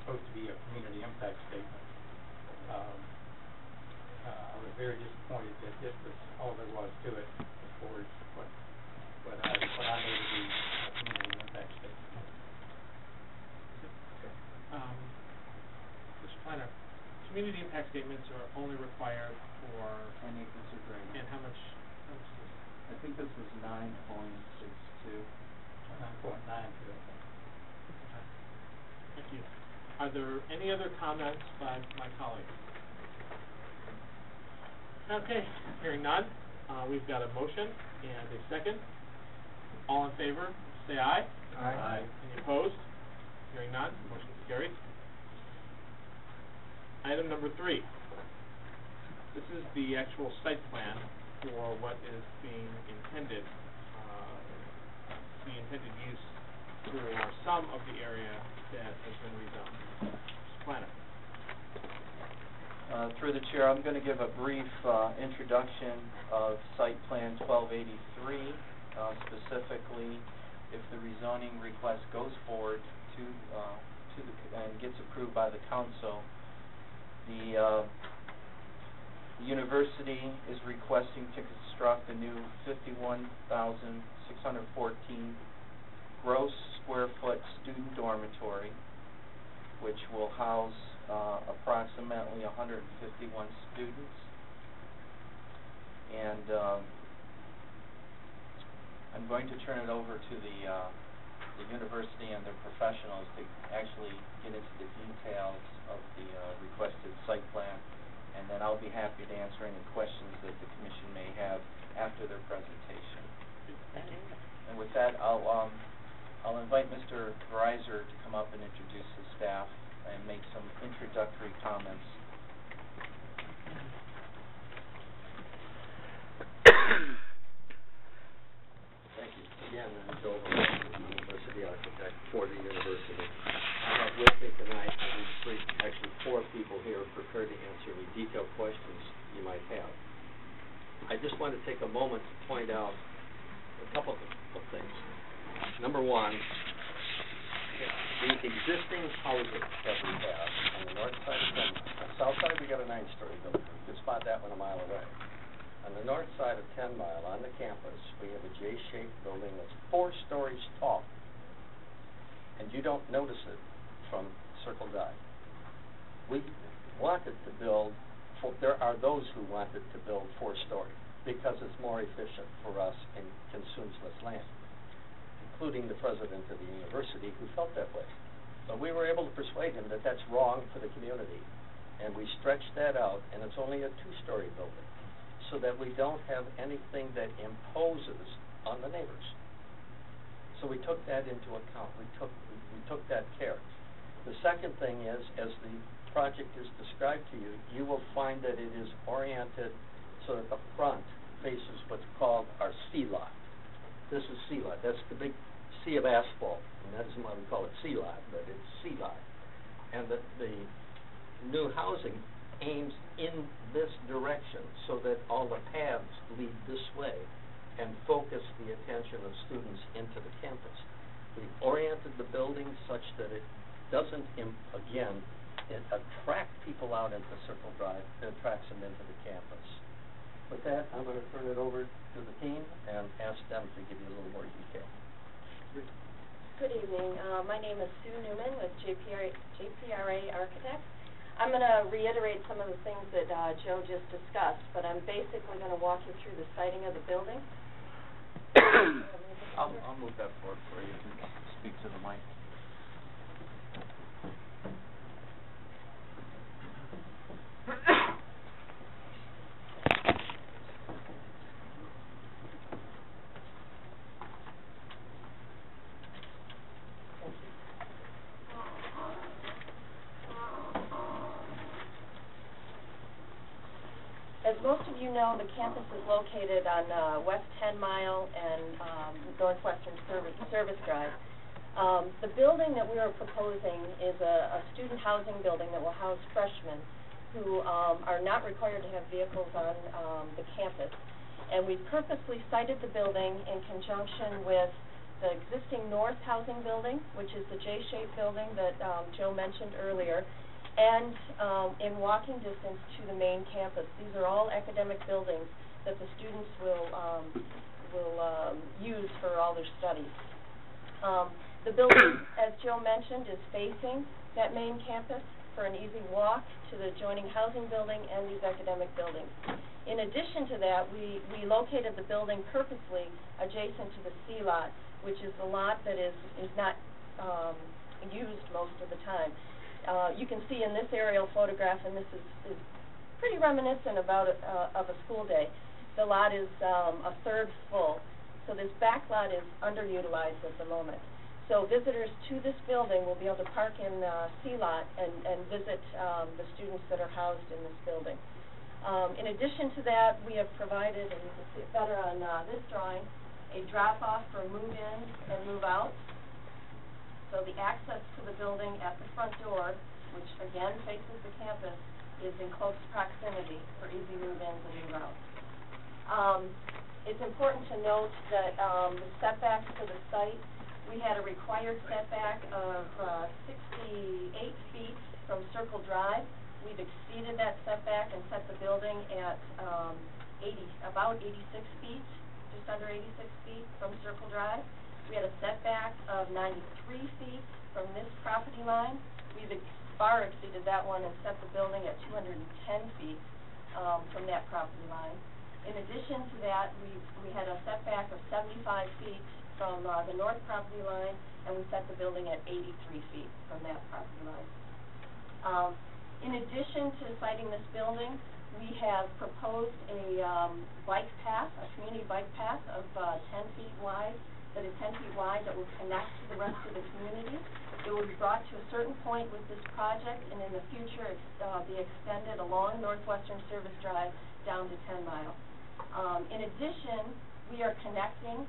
supposed to be a community impact statement. I was very disappointed that this was all there was to it as far as what I know to be a community impact statement. Mr. Planner, community impact statements are only required for 10 acres or greater. And how much is this? I think this was 9.62. 9.9 to it. Thank you. Are there any other comments by my colleagues? Okay, hearing none, we've got a motion and a second. All in favor, say aye. Aye. Any opposed? Hearing none, motion is carried. Item number 3. This is the actual site plan for what is being intended the intended use for some of the area that has been rezoned. Mr. Planner. Through the chair, I'm going to give a brief introduction of Site Plan 1283, specifically if the rezoning request goes forward and gets approved by the council. The university is requesting to construct a new 51,614 gross square foot student dormitory, which will house approximately 151 students. And I'm going to turn it over to the university and their professionals to actually get into the details of the requested site plan, and then I'll be happy to answer any questions that the commission may have after their presentation. And with that, I'll invite Mr. Verizor to come up and introduce the staff and make some introductory comments. Thank you. Again, I'm Joe Verizor, University Architect for the university. I have with me tonight actually four people here prepared to answer any detailed questions you might have. I just want to take a moment to point out a couple of things. Number one, the existing housing that we have on the north side of 10 Mile. On the south side, we got a 9-story building. You can spot that one a mile away. On the north side of 10 Mile, on the campus, we have a J-shaped building that's 4 stories tall. And you don't notice it from Circle Drive. We wanted to build, there are those who wanted to build 4-story because it's more efficient for us and consumes less land, including the president of the university who felt that way. But we were able to persuade him that that's wrong for the community, and we stretched that out, and it's only a 2-story building, so that we don't have anything that imposes on the neighbors. So we took that into account. We took that care. The second thing is, as the project is described to you, you will find that it is oriented so that the front faces what's called our C-lot. This is C-lot. That's the big sea of asphalt, and that isn't why we call it C-lot, but it's C-lot. And the new housing aims in this direction so that all the paths lead this way and focus the attention of students into the campus. We've oriented the building such that it doesn't, attract people out into Circle Drive, it attracts them into the campus. With that, I'm going to turn it over to the team and ask them to give you a little more detail. Good evening. My name is Sue Newman with JPRA Architects. I'm going to reiterate some of the things that Joe just discussed, but I'm basically going to walk you through the siting of the building. I'll move that forward for you and speak to the mic. As most of you know, the campus is located on West 10 Mile and Northwestern Service Drive. The building that we are proposing is a student housing building that will house freshmen who are not required to have vehicles on the campus. And we purposely sited the building in conjunction with the existing North Housing Building, which is the J-shaped building that Joe mentioned earlier, and in walking distance to the main campus. These are all academic buildings that the students will use for all their studies. The building, as Joe mentioned, is facing that main campus for an easy walk to the adjoining housing building and these academic buildings. In addition to that, we located the building purposely adjacent to the C-lot, which is the lot that is not used most of the time. You can see in this aerial photograph, and this is pretty reminiscent of a school day. The lot is a third full, so this back lot is underutilized at the moment. So visitors to this building will be able to park in the C-lot and visit the students that are housed in this building. In addition to that, we have provided, and you can see it better on this drawing, a drop-off for move-ins and move-outs. So the access to the building at the front door, which again faces the campus, is in close proximity for easy move-ins and move-outs. It's important to note that the setbacks to the site, we had a required setback of 68 feet from Circle Drive. We've exceeded that setback and set the building at about 86 feet, just under 86 feet from Circle Drive. We had a setback of 93 feet from this property line. We've far exceeded that one and set the building at 210 feet from that property line. In addition to that, we had a setback of 75 feet from the north property line, and we set the building at 83 feet from that property line. In addition to siting this building, we have proposed a bike path, a community bike path of 10 feet wide, that is 10 feet wide, that will connect to the rest of the community. It will be brought to a certain point with this project, and in the future be extended along Northwestern Service Drive down to 10 Mile. In addition, we are connecting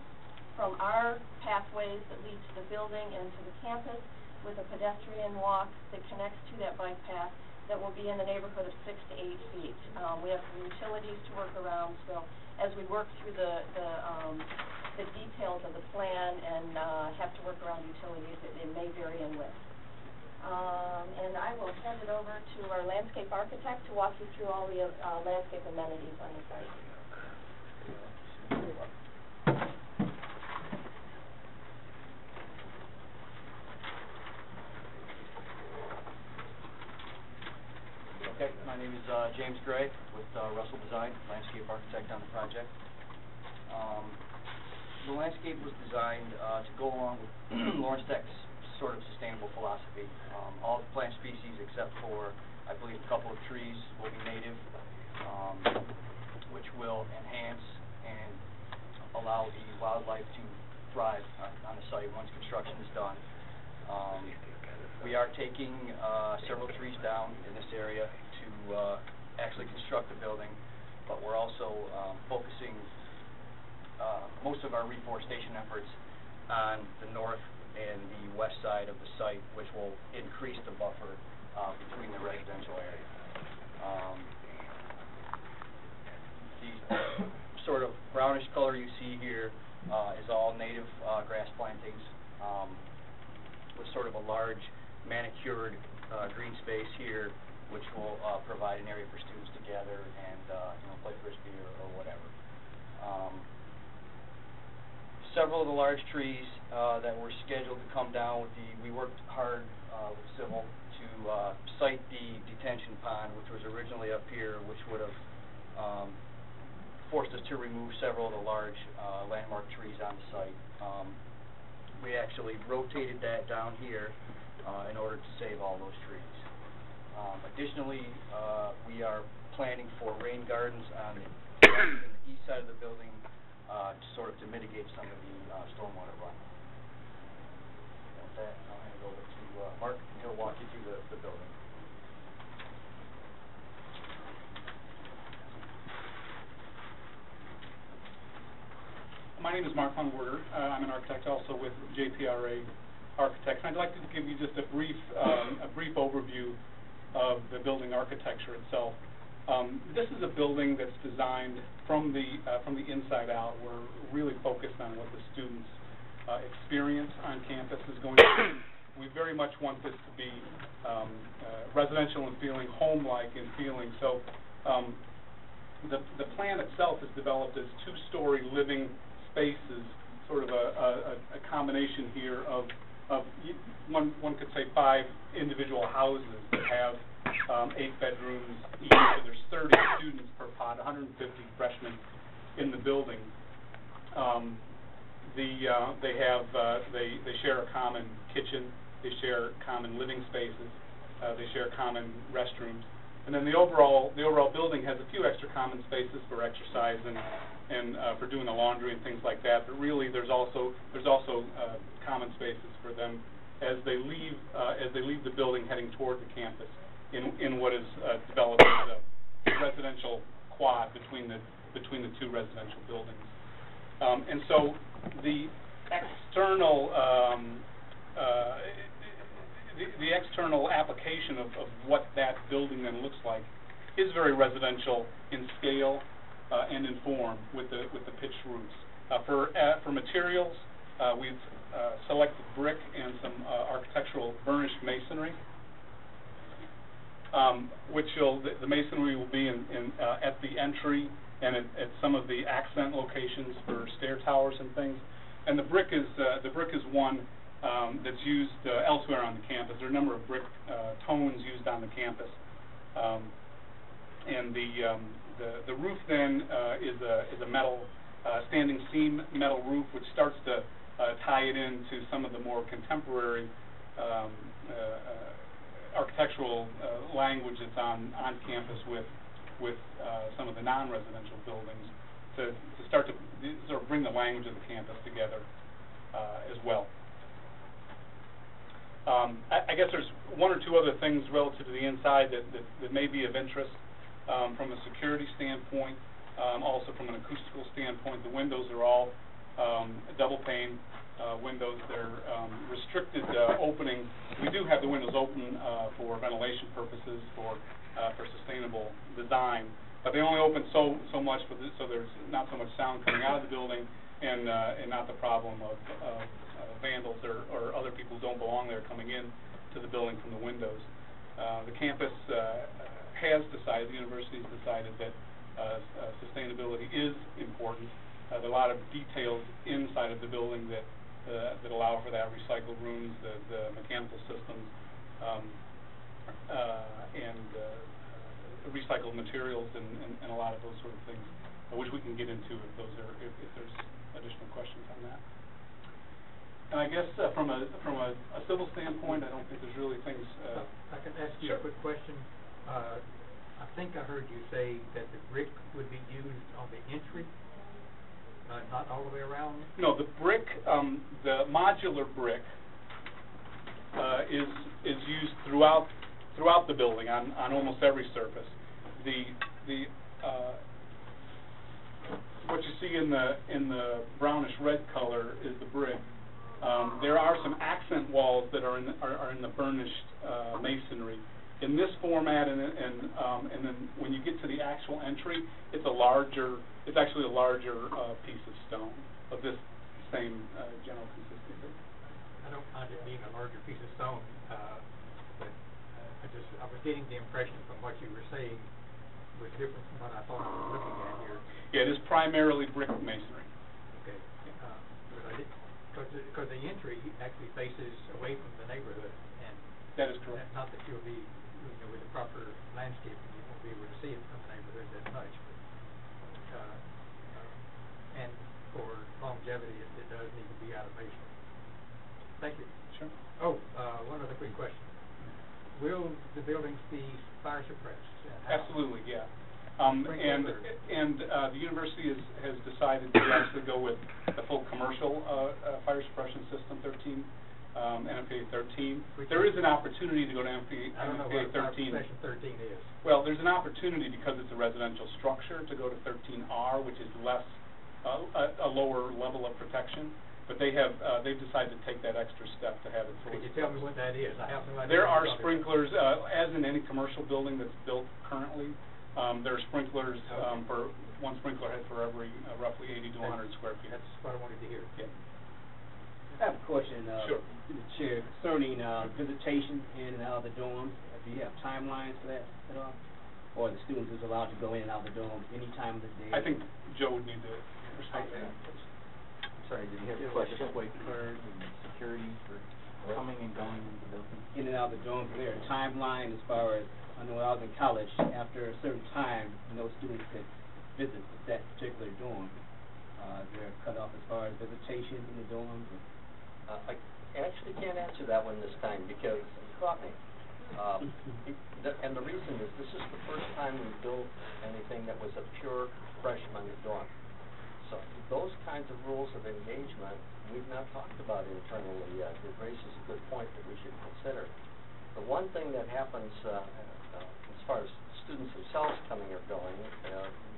from our pathways that lead to the building and to the campus with a pedestrian walk that connects to that bike path that will be in the neighborhood of 6 to 8 feet. We have some utilities to work around, so as we work through the details of the plan and have to work around utilities, it may vary in width. And I will send it over to our landscape architect to walk you through all the landscape amenities on the site. Okay, my name is James Gray with Russell Design, landscape architect on the project. The landscape was designed to go along with Lawrence Tech's sort of sustainable philosophy. All the plant species except for, I believe, a couple of trees will be native, which will enhance and allow the wildlife to thrive on the site once construction is done. We are taking several trees down in this area to actually construct the building, but we're also focusing most of our reforestation efforts on the north and the west side of the site, which will increase the buffer between the residential area. The sort of brownish color you see here is all native grass plantings with sort of a large manicured green space here, which will provide an area for students to gather and play frisbee or whatever. Several of the large trees that were scheduled to come down we worked hard with Civil to site the detention pond, which was originally up here, which would have forced us to remove several of the large landmark trees on the site. We actually rotated that down here in order to save all those trees. Additionally, we are planning for rain gardens on the east side of the building to mitigate some of the stormwater runoff. With that, I'll hand it over to Mark, and he'll walk you through the building. My name is Mark Hunwerder. I'm an architect also with JPRA Architects. I'd like to give you just a brief overview of the building architecture itself. This is a building that's designed from the inside out. We're really focused on what the students' experience on campus is going to be. We very much want this to be residential in feeling, home-like in feeling. So the plan itself is developed as two-story living spaces, sort of a combination here of one could say 5 individual houses that have 8 bedrooms each. So there's 30 students per pod, 150 freshmen in the building. They share a common kitchen, they share common living spaces, they share common restrooms, and then the overall building has a few extra common spaces for exercise and for doing the laundry and things like that. But really, there's also common spaces for them as they leave the building heading toward the campus in what is developed as a residential quad between the 2 residential buildings. And so the external the external application of what that building then looks like is very residential in scale and in form with the pitched roofs. For materials, we've selected brick and some architectural burnished masonry, which the masonry will be at the entry and at some of the accent locations for stair towers and things. And the brick is one that's used elsewhere on the campus. There are a number of brick tones used on the campus, and the roof then is a metal standing seam metal roof, which starts to tie it into some of the more contemporary architectural language that's on campus with some of the non-residential buildings to start to sort of bring the language of the campus together as well. I guess there's one or two other things relative to the inside that may be of interest from a security standpoint, also from an acoustical standpoint. The windows are all double pane windows. They're restricted opening. We do have the windows open for ventilation purposes, for sustainable design, but they only open so much, so there's not so much sound coming out of the building, and not the problem of vandals or other people who don't belong there coming in to the building from the windows. The campus has decided, the university has decided that sustainability is important. There are a lot of details inside of the building that allow for that: recycled rooms, the mechanical systems, and recycled materials, and a lot of those sort of things, which we can get into if there's additional questions on that. And I guess from a civil standpoint, I don't think there's really things. I can ask you a quick question. I think I heard you say that the brick would be used on the entry, not all the way around? No, the brick, the modular brick, is used throughout the building on almost every surface. What you see in the brownish red color is the brick. There are some accent walls that are in the burnished masonry. In this format, and then when you get to the actual entry, it's actually a larger piece of stone of this same general consistency. I don't mind it being a larger piece of stone, but I was getting the impression from what you were saying was different from what I thought I was looking at here. Yeah, it is primarily brick masonry. Okay, because the entry actually faces away from the neighborhood, and that is correct. Not that you'll be, with the proper landscaping, you won't be able to see it from the neighborhood that much. But, and for longevity, it does need to be out of masonry. Thank you. Sure. Oh, one other quick question. Will the buildings be fire suppressed? Absolutely, yeah. And the university has decided to actually go with the full commercial fire suppression system 13, NFPA 13. There is an opportunity to go to NFPA 13. I don't know what fire suppression 13 is. Well, there's an opportunity because it's a residential structure to go to 13R, which is a lower level of protection. But they've decided to take that extra step to have it fully. Could you tell me what that is? I have no idea. There are sprinklers, as in any commercial building that's built currently. There are sprinklers for one sprinkler head for every roughly 80 to 100 square feet. That's what I wanted to hear. Yeah. I have a question, sure. to the chair, concerning visitation in and out of the dorms. Do you have timelines for that at all? Or the students is allowed to go in and out of the dorms any time of the day? I think Joe would need to respond to that. Sorry, did you have a question? Like clearance and security for coming and going into the building? In and out of the dorms, is there a timeline as far as, I know when I was in college, after a certain time, no students could visit that particular dorm. Is there a cutoff as far as visitation in the dorms? I actually can't answer that one this time because you caught me. And the reason is this is the first time we built anything that was a pure freshman dorm. So those kinds of rules of engagement we've not talked about internally yet. It raises a good point that we should consider. The one thing that happens as far as students themselves coming or going,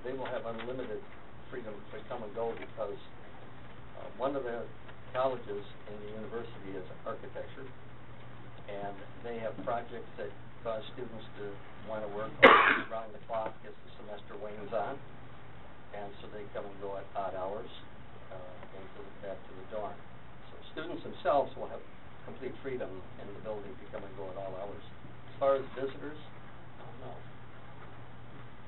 they will have unlimited freedom to come and go because one of the colleges in the university is architecture, and they have projects that cause students to want to work around the clock as the semester wanes on, and so they come and go at odd hours and go back to the dorm. So students themselves will have complete freedom in the building to come and go at all hours. As far as visitors, I don't know.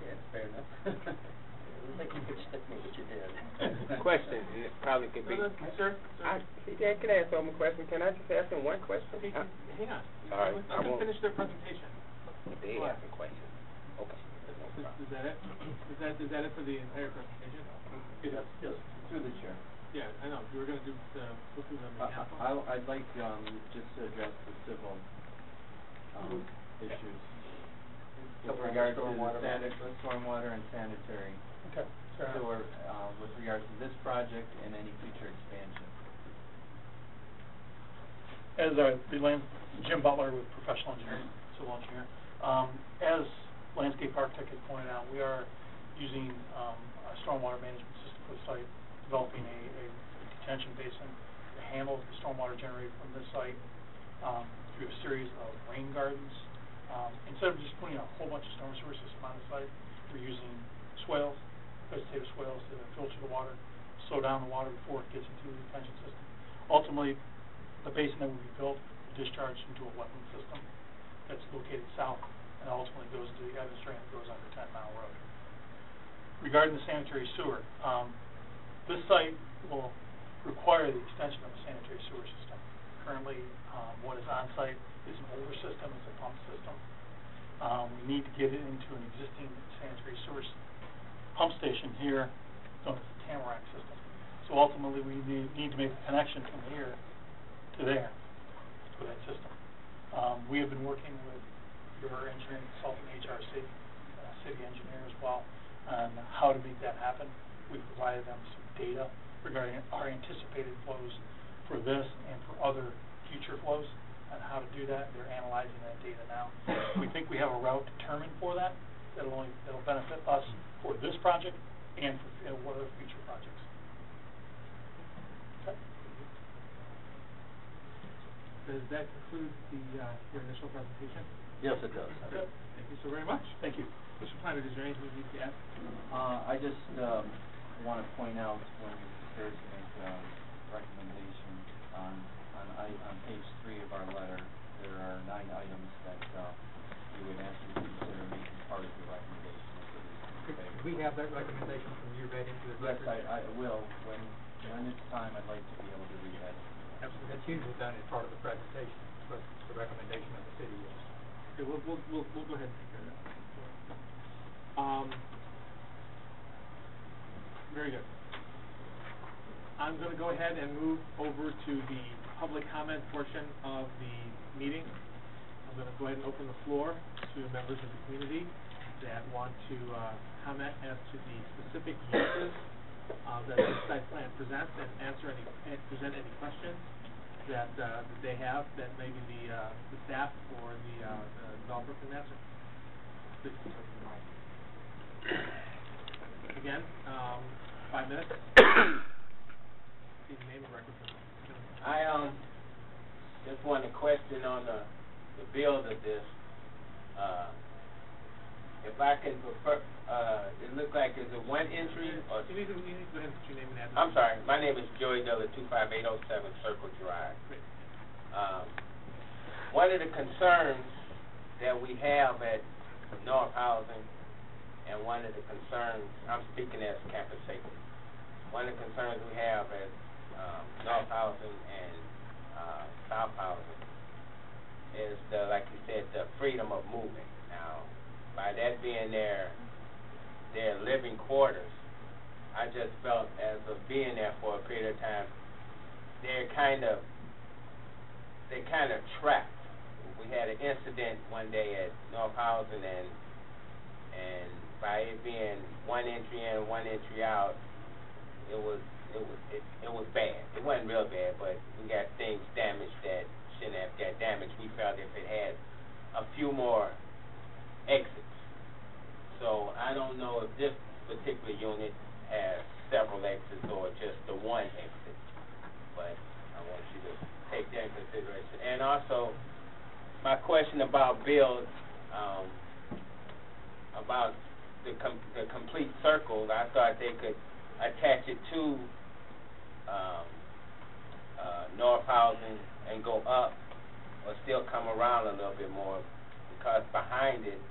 Yeah, that's fair enough. I don't think you could stick me, but you did. Question, it probably could be. Sir? Can I ask one more question? Can I just ask him one question? Hang on. All right, Let I them won't. finish their presentation. They Go have ahead. a question. Okay. No problem. Is that it? Is that it for the entire presentation? Yes, through the chair. Yeah, I know, we were gonna do, go through them again. I'd like, just to address the civil, issues. With regard to the stormwater and sanitary Okay, sorry. sewer, with regards to this project and any future expansion. As Jim Butler with Professional Engineering, Civil Engineer, as landscape architect has pointed out, we are using a stormwater management system for the site, developing a detention basin to handle the stormwater generated from this site through a series of rain gardens. Instead of just putting a whole bunch of storm sewer system on the site, we're using swales, vegetative swales to filter the water, slow down the water before it gets into the detention system. Ultimately, the basin that will be built will discharge into a wetland system that's located south and ultimately goes to the Evans Drain that goes under 10 Mile Road. Regarding the sanitary sewer, this site will require the extension of the sanitary sewer system. Currently, what is on site is an older system, it's a pump system. We need to get it into an existing sanitary sewer pump station here, known as the Tamarack system. So ultimately, we need to make a connection from here to there, to that system. We have been working with your engineering consultant, HRC, city engineer as well, on how to make that happen. We've provided them some data regarding our anticipated flows for this and for other future flows and how to do that. They're analyzing that data now. We think we have a route determined for that that'll benefit us for this project and for other future projects. Okay. Does that conclude your initial presentation? Yes, it does. Good. Thank you so very much. Thank you. Mr. Planner, is there anything you need to add? I just, want to point out when you're prepared to make a recommendation on page 3 of our letter, there are 9 items that, we would ask you to consider making part of the recommendation if it is in favor. We have that recommendation from you read into the Yes, record? I will. When it's time, I'd like to be able to read that. Absolutely. That's usually done as part of the presentation, but the recommendation of the city is. Okay, we'll go ahead and take care of that. Very good. I'm going to go ahead and move over to the public comment portion of the meeting. I'm going to go ahead and open the floor to members of the community that want to comment as to the specific uses that the site plan presents and present any questions that they have that maybe the staff or the developer can answer. Please. Again, 5 minutes. Name and record. I just want to question on the build of this. If I can prefer, it looks like it's a one entry or. You need to go ahead and put your name and address. I'm sorry, my name is Joey Diller, 25807 Circle Drive. Great. One of the concerns that we have at North Housing, and one of the concerns, I'm speaking as campus safety, one of the concerns we have at North Housing and South Housing is like you said, the freedom of moving. Now, by that being their living quarters, I just felt as of being there for a period of time, they're kind of trapped. We had an incident one day at North Housing, and by it being one entry in, one entry out, it was bad. It wasn't real bad, but we got things damaged that shouldn't have got damaged. We felt if it had a few more exits. So I don't know if this particular unit has several exits or just the one exit. And also, my question about Bill, about the complete circle, I thought they could attach it to North Housing and go up, or still come around a little bit more, because behind it,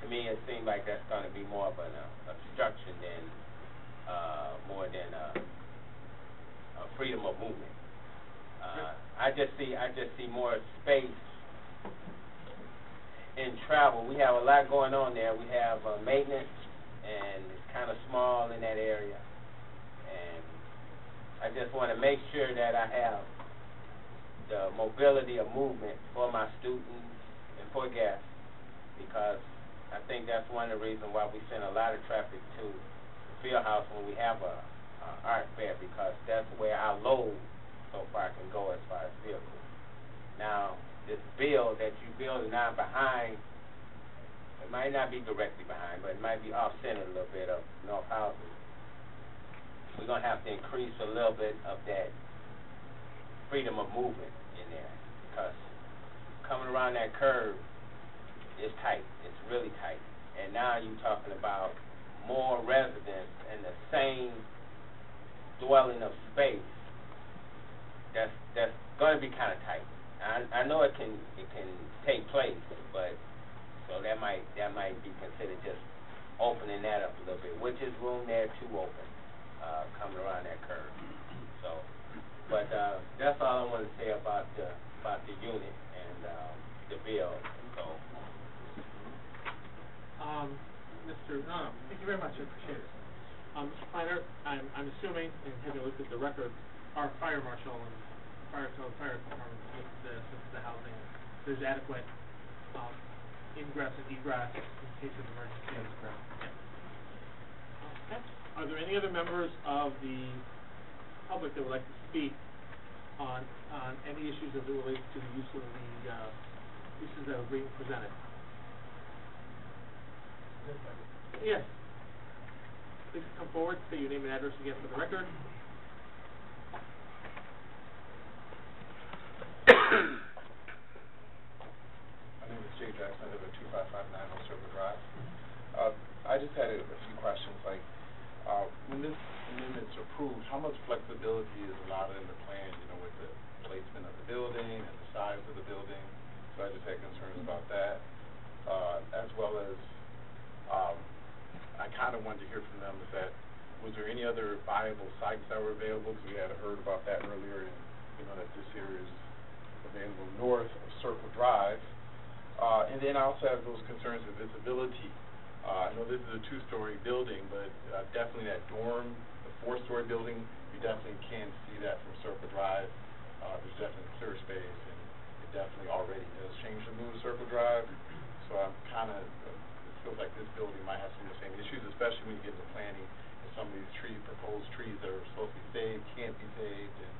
to me, it seemed like that's going to be more of an obstruction than more than a freedom of movement. I just see more space in travel. We have a lot going on there. We have maintenance, and it's kind of small in that area. And I just want to make sure that I have the mobility of movement for my students and for guests, because I think that's one of the reasons why we send a lot of traffic to the field house when we have a art fair, because that's where our load so far can go as far as vehicles. Now, this bill that you building now behind, it might not be directly behind, but it might be off-center a little bit of North Housing. We're going to have to increase a little bit of that freedom of movement in there, because coming around that curve is tight. It's really tight. And now you're talking about more residents in the same dwelling of space. That's going to be kind of tight. I know it can take place, but so that might be considered just opening that up a little bit, which is room there to open, coming around that curve. So, but that's all I want to say about the unit and the bill. So. Thank you very much. I appreciate it. Mr. Planner, I'm assuming, and having looked at the record, our fire marshal and fire department looked at the housing. There's adequate ingress and egress in case of emergency. That's correct. Yeah. Okay. Are there any other members of the public that would like to speak on any issues as it relates to the use of the uses that are being presented? Yes. Please come forward, say your name and address again for the record. My name is Jay Jackson. I live at 2559 Old Circle Drive. I just had a few questions. Like, when this amendment's approved, how much flexibility is allowed in the plan, with the placement of the building and the size of the building? So I just had concerns about that, as well as I kind of wanted to hear from them is that, was there any other viable sites that were available? Because we had heard about that earlier, and that this area is available north of Circle Drive. And then I also have those concerns of visibility. I know this is a two-story building, but definitely that dorm, the four-story building, you definitely can see that from Circle Drive. There's definitely clear space, and it definitely already does change the mood of Circle Drive. So I'm kind of, it feels like this building might have some of the same issues, especially when you get into planning, and some of these proposed trees that are supposed to be saved can't be saved, and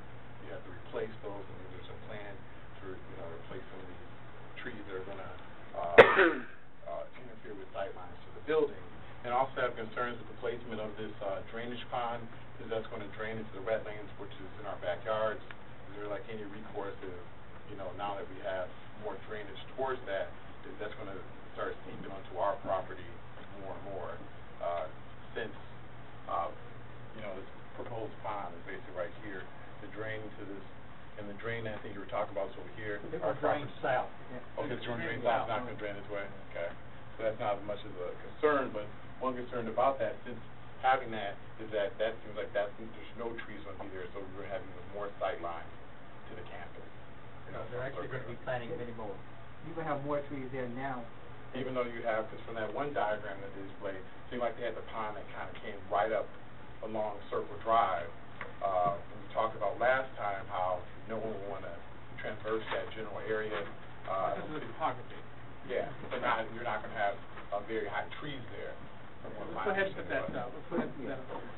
you have to replace those. I mean, there's a plan to replace some of these trees that are going to interfere with sight lines to the building. And also have concerns with the placement of this drainage pond, because that's going to drain into the wetlands, which is in our backyards. Is there like any recourse if, now that we have more drainage towards that, that's going to start seeping onto our property more and more, since this proposed pond is basically right here, the drain to this, and the drain I think you were talking about is over here. It will drain south. Okay, it's going to drain south, not going to drain this way? Okay. So that's not as much as a concern, but one concern about that, since having that, is that seems like there's no trees going to be there, so we're having more sight lines to the campus. No, they're actually going to be planting many more. You're going to have more trees there now. Even though you have, because from that one diagram that they displayed, it seemed like they had the pond that kind of came right up along Circle Drive. We talked about last time how no one would want to traverse that general area. This is the topography. Yeah, but you're not going to have very high trees there. Go ahead and put that up.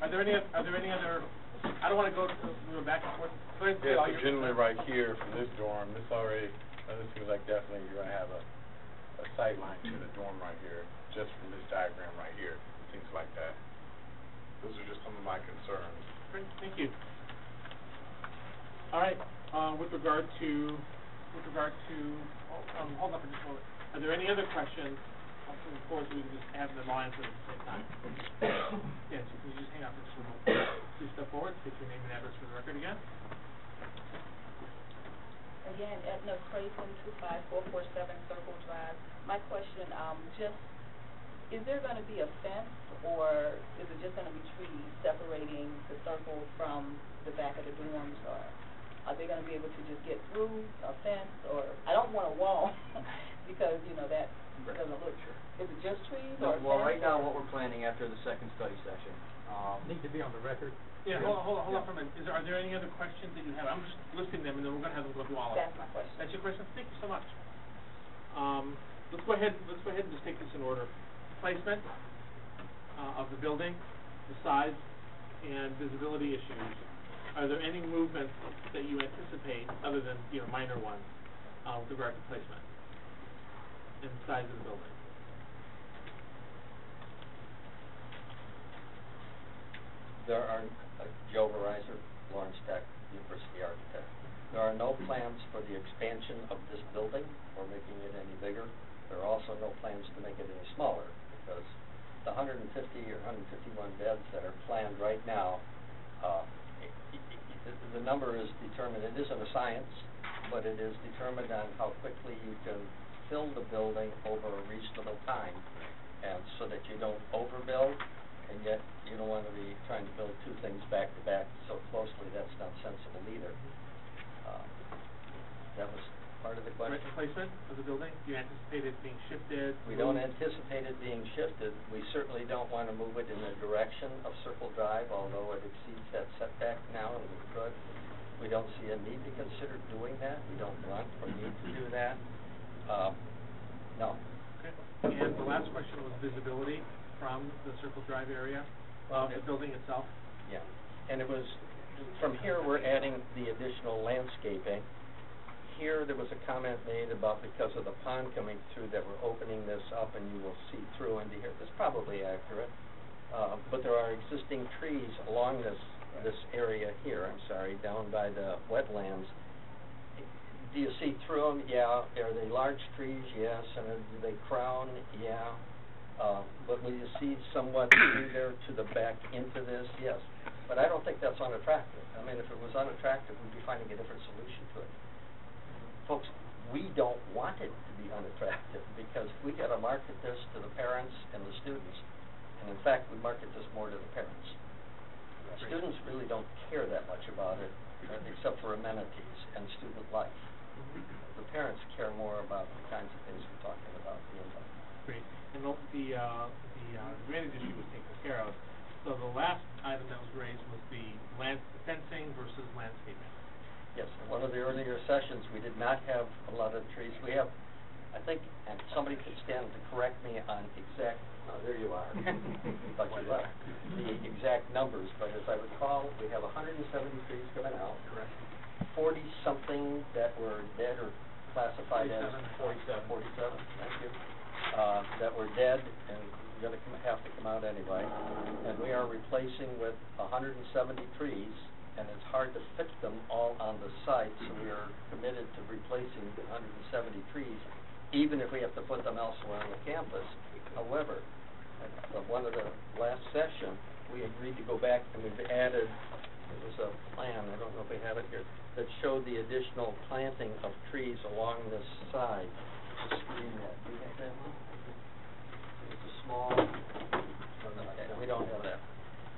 Are there any other? I don't want to go back and forth. Go ahead and say all your. Generally, right here from this dorm, this seems like definitely you're going to have a sight line to the dorm right here, just from this diagram right here, things like that. Those are just some of my concerns. Great, thank you. All right, with regard to, hold on for just a moment. Are there any other questions from the board so we can just have them all answered at the same time? Yes, can you just hang on for just a moment? Please step forward, state your name and address for the record again. Again, Edna Crayson, 25447 Circle Drive. My question, just, is there going to be a fence, or is it just going to be trees separating the circle from the back of the dorms, or are they going to be able to just get through a fence, or, I don't want a wall, because, you know, that doesn't look, is it just trees or a fence? Well, right now, what we're planning after the second study session, Need to be on the record. Yeah, hold on for a minute. Are there any other questions that you have? I'm just listing them, and then we're going to have them go through all of them. That's my question. That's your question? Thank you so much. Let's go ahead and just take this in order. Placement of the building, the size, and visibility issues. Are there any movements that you anticipate, other than, you know, minor ones, with regard to placement and size of the building? There are, Joe Verizon, Lawrence Tech, University Architect. There are no plans for the expansion of this building or making it any bigger. There are also no plans to make it any smaller, because the 150 or 151 beds that are planned right now, the number is determined, it isn't a science, but it is determined on how quickly you can fill the building over a reasonable time, and so that you don't overbuild, and yet you don't want to be trying to build two things back to back so closely. That's not sensible either. That was part of the question. Placement of the building? Do you anticipate it being shifted? We don't anticipate it being shifted. We certainly don't want to move it in the direction of Circle Drive, although it exceeds that setback now, and we could. We don't see a need to consider doing that. We don't want or need to do that. No. Okay. And the last question was visibility from the Circle Drive area, the building itself? Yeah. And it was, from here we're adding the additional landscaping. Here there was a comment made about because of the pond coming through that we're opening this up and you will see through into here. That's probably accurate. But there are existing trees along this area here, down by the wetlands. Do you see through them? Yeah. Are they large trees? Yes. And do they crown? Yeah. But will you see somewhat through there to the back into this? Yes. But I don't think that's unattractive. I mean, if it was unattractive, we'd be finding a different solution to it. Folks, we don't want it to be unattractive, because we got to market this to the parents and the students. And in fact, we market this more to the parents. Students really don't care that much about it, except for amenities and student life. The parents care more about the kinds of things we're talking about being done. Great. And the drainage issue was taken care of. So the last item that was raised was the fencing versus landscaping. Yes, in one of the earlier sessions, we did not have a lot of trees. We have, I think, and somebody could stand to correct me on exact, there you are, but you left, the exact numbers, but as I recall, we have 170 trees coming out. Correct. 40-something that were dead or classified as 47, thank you, that were dead and going to have to come out anyway. And we are replacing with 170 trees, and it's hard to fit them all on the site, so we are committed to replacing 170 trees, even if we have to put them elsewhere on the campus. However, at one of the last session, we agreed to go back and we've added, it was a plan, I don't know if we have it here, that showed the additional planting of trees along this side. The screen that, do you have that one? It's a small, we don't have that.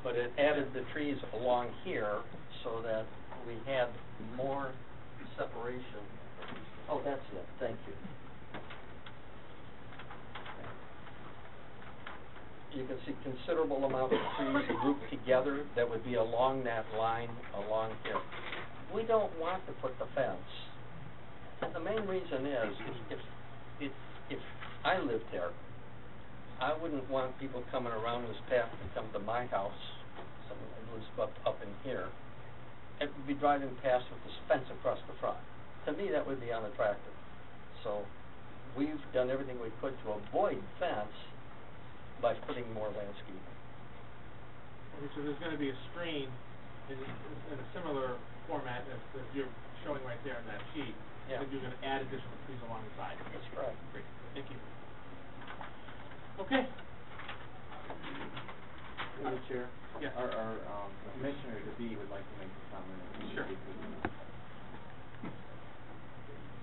But it added the trees along here so that we had more separation. Oh, that's it. Thank you. You can see considerable amount of trees grouped together that would be along that line along here. We don't want to put the fence. And the main reason is, if I lived there, I wouldn't want people coming around this path to come to my house, someone who lives up in here, and would be driving past with this fence across the front. To me, that would be unattractive. So we've done everything we could to avoid fence by putting more landscaping. Okay, so there's going to be a screen in a similar format as you're showing right there in that sheet, Yeah. that you're gonna add additional trees along the side. That's correct. Great, thank you. Okay. Through the chair. Yes. Our Commissioner DeBee would like to make a comment. Sure.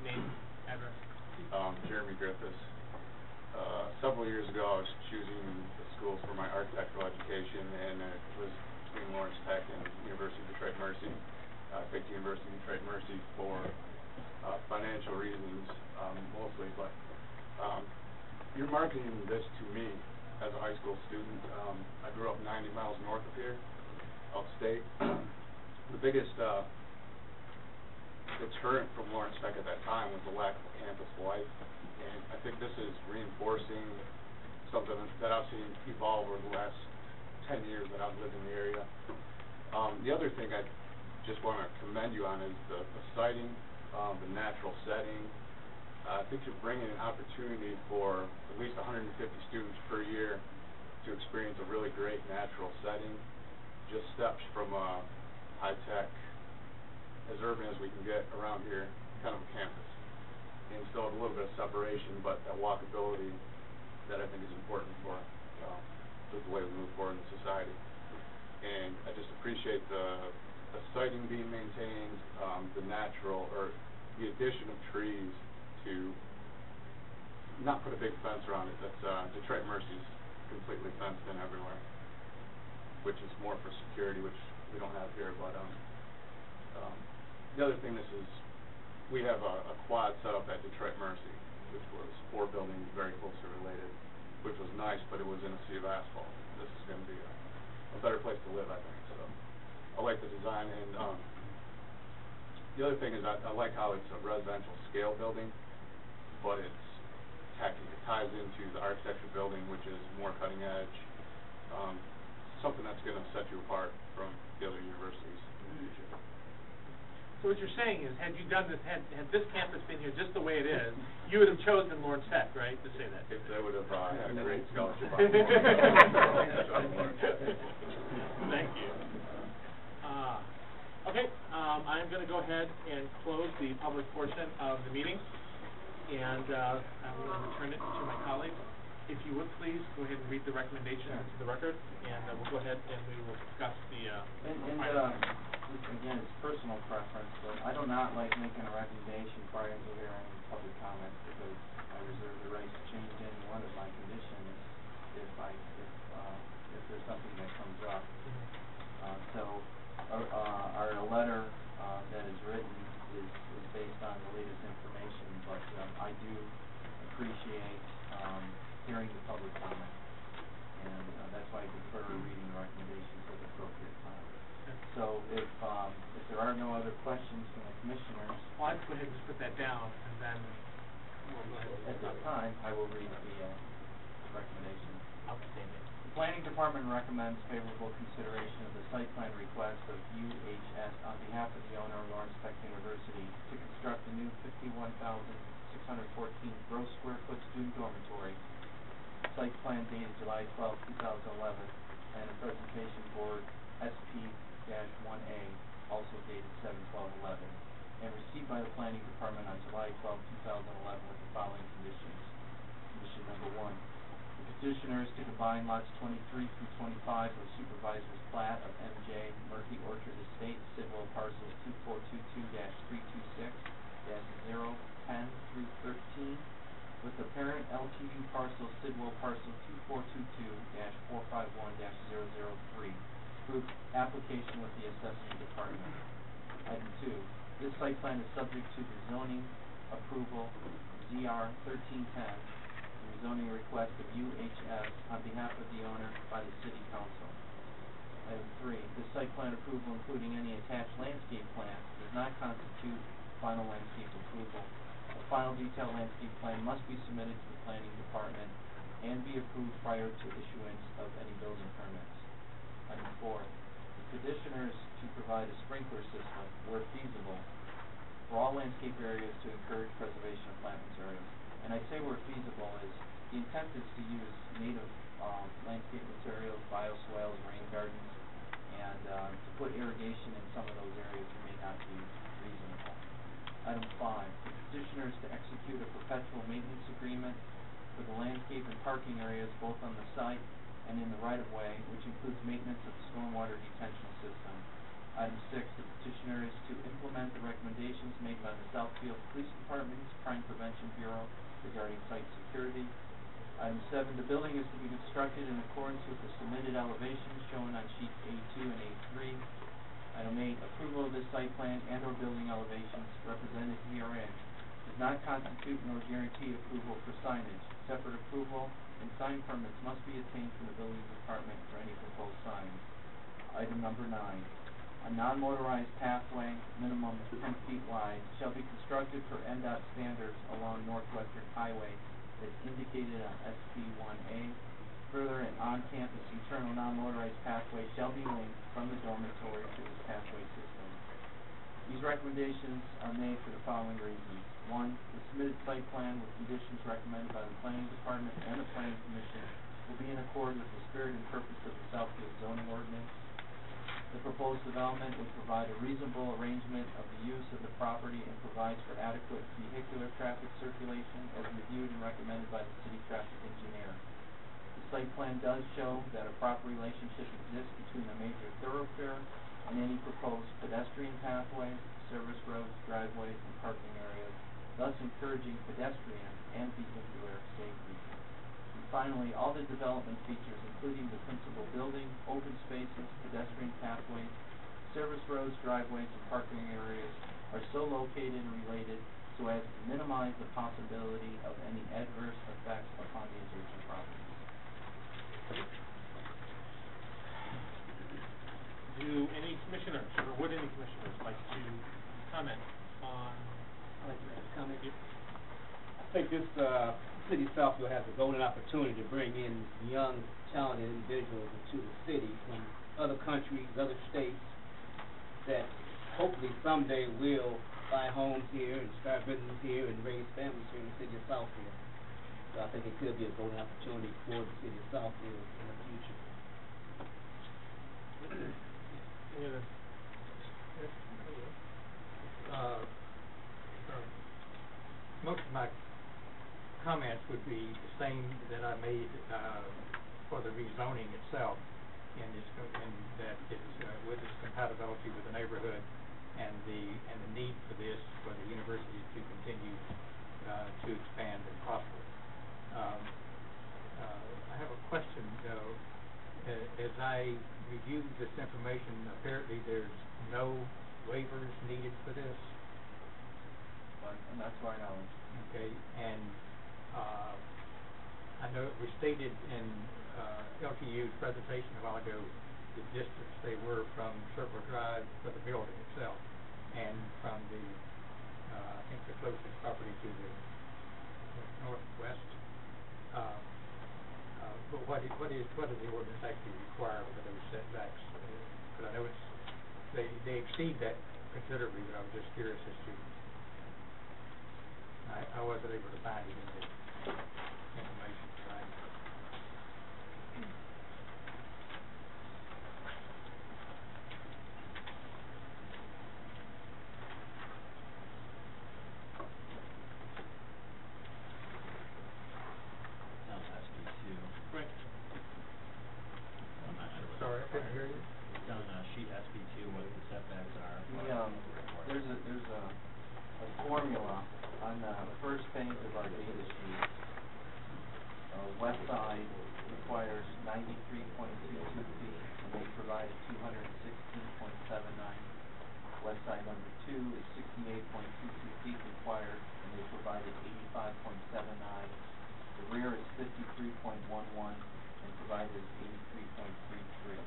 Name, address. Jeremy Griffiths. Several years ago, I was choosing the schools for my architectural education, and it was between Lawrence Tech and University of Detroit Mercy. I picked University of Detroit Mercy for financial reasons, mostly, but you're marketing this to me as a high school student. I grew up 90 miles north of here, upstate. The biggest deterrent from Lawrence Tech at that time was the lack of campus life, and I think this is reinforcing something that I've seen evolve over the last 10 years that I've lived in the area. The other thing I just want to commend you on is the siting, the natural setting. I think you're bringing an opportunity for at least 150 students per year to experience a really great natural setting, just steps from a high-tech, as urban as we can get around here, kind of a campus. And still have a little bit of separation, but that walkability that I think is important for the way we move forward in society. And I just appreciate the siting being maintained, the natural, or the addition of trees to not put a big fence around it. That's Detroit Mercy's completely fenced in everywhere, which is more for security, which we don't have here. But the other thing, we have a quad set up at Detroit Mercy, which was 4 buildings very closely related, which was nice, but it was in a sea of asphalt. This is going to be a better place to live, I think. So I like the design, and the other thing is I like how it's a residential scale building, but it's tacky. It ties into the architecture building, which is more cutting edge, something that's going to set you apart from the other universities in the future. So what you're saying is, had you done this, had this campus been here just the way it is, you would have chosen Lawrence Tech, right, to say that? They would have had a great scholarship. Thank you. Okay, I'm going to go ahead and close the public portion of the meeting, and I'm going to return it to my colleagues. If you would please go ahead and read the recommendation into the record, and we'll go ahead and we will discuss the Again, it's personal preference, but I do not like making a recommendation prior to hearing public comment, because I reserve the right to change any one of my conditions if there's something that comes up. So our letter that is written is based on the latest information, but I do appreciate hearing the public comment, and that's why I prefer reading the recommendations at the appropriate time. So if there are no other questions from the commissioners, well, I'd go ahead and just put that down, and then we'll go ahead. At this time, I will read the recommendation. Outstanding. The Planning Department recommends favorable consideration of the site plan request of UHS on behalf of the owner, Lawrence Tech University, to construct a new 51,614 gross square foot student dormitory. Site plan dated July 12, 2011, and a presentation board SP-1A, also dated 7/12/11, and received by the Planning Department on July 12, 2011, with the following conditions. Condition number 1. The petitioner is to combine lots 23 through 25 of Supervisor's Plat of MJ Murphy Orchard Estate, Sidwell parcels 2422-326-010 through 13, with the parent LTU parcel Sidwell parcel 2422-451-003. Group application with the Assessment Department. Item 2. This site plan is subject to the zoning approval ZR 1310, the zoning request of UHS on behalf of the owner by the City Council. Item 3. This site plan approval, including any attached landscape plan, does not constitute final landscape approval. A final detailed landscape plan must be submitted to the Planning Department and be approved prior to issuance of any building permits. Item 4. The petitioner is to provide a sprinkler system, where feasible, for all landscape areas to encourage preservation of plant materials. And I say where feasible is, the intent is to use native landscape materials, bioswales, rain gardens, and to put irrigation in some of those areas you may not Item 5, the petitioner is to execute a perpetual maintenance agreement for the landscape and parking areas both on the site and in the right-of-way, which includes maintenance of the stormwater detention system. Item 6, the petitioner is to implement the recommendations made by the Southfield Police Department's Crime Prevention Bureau regarding site security. Item 7, the building is to be constructed in accordance with the submitted elevations shown on sheets A2 and A3. Item 8, approval of this site plan and/or building elevations represented herein does not constitute nor guarantee approval for signage. Separate approval and sign permits must be obtained from the building department for any proposed signs. Item number 9, a non-motorized pathway, minimum 10 feet wide, shall be constructed per NDOT standards along Northwestern Highway as indicated on SP 1A. Further, an on-campus internal non-motorized pathway shall be linked from the dormitory to this pathway system. These recommendations are made for the following reasons. 1, the submitted site plan with conditions recommended by the Planning Department and the Planning Commission will be in accord with the spirit and purpose of the Southfield zoning ordinance. The proposed development would provide a reasonable arrangement of the use of the property and provides for adequate vehicular traffic circulation as reviewed and recommended by the city traffic engineer. The site plan does show that a proper relationship exists between a major thoroughfare and any proposed pedestrian pathways, service roads, driveways, and parking areas, thus encouraging pedestrian and vehicular safety. And finally, all the development features, including the principal building, open spaces, pedestrian pathways, service roads, driveways, and parking areas, are so located and related so as to minimize the possibility of any adverse effects upon the adjacent properties. Do any commissioners, or would any commissioners like to comment on? I'd like to make a comment. I think this, city of Southfield has a golden opportunity to bring in young, talented individuals into the city from other countries, other states, that hopefully someday will buy homes here and start businesses here and raise families here in the city of Southfield. So I think it could be a golden opportunity for the city of Southfield in the future. Most of my comments would be the same that I made for the rezoning itself, and that it's with its compatibility with the neighborhood and the need for this for the university to continue to expand and prosper. I have a question though. As I reviewed this information, apparently there's no waivers needed for this. And that's to our knowledge. Okay, and I know it was stated in LTU's presentation a while ago the districts they were from Circle Drive for the building itself, and from the I think the closest property to the northwest. But what does the ordinance actually require for those setbacks? Because I know they exceed that considerably, but I was just curious as to. I wasn't able to find it in the information tonight. Right. I'm sorry, I couldn't hear you. It's on sheet SB2 what the setbacks are. There's a formula on the first page of our data sheet. West side requires 93.22 feet, and they provided 216.79. West side number 2 is 68.22 feet required, and they provided 85.79. The rear is 53.11 and provided 83.33.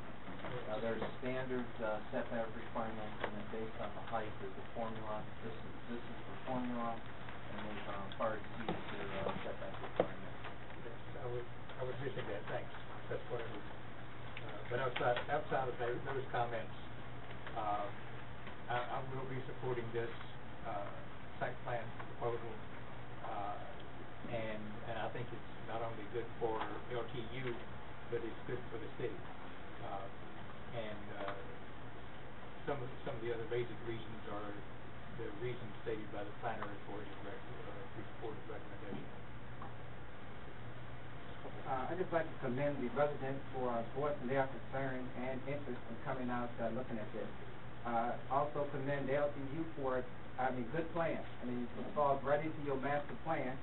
Now there's standard setback requirements, and then based on the height, there's a formula. This is the formula, and they've far exceeded their setback requirements. Yes, I was missing that. Thanks. That's what I was. But outside of those comments, I will be supporting this site plan proposal. And I think it's not only good for LTU, but it's good for the city. And some of the other basic reasons are the reasons stated by the planner for his report of recommendation. I'd just like to commend the residents for voicing their concern and interest in coming out looking at this. Also commend the LTU for, good plan. It falls right into your master plan,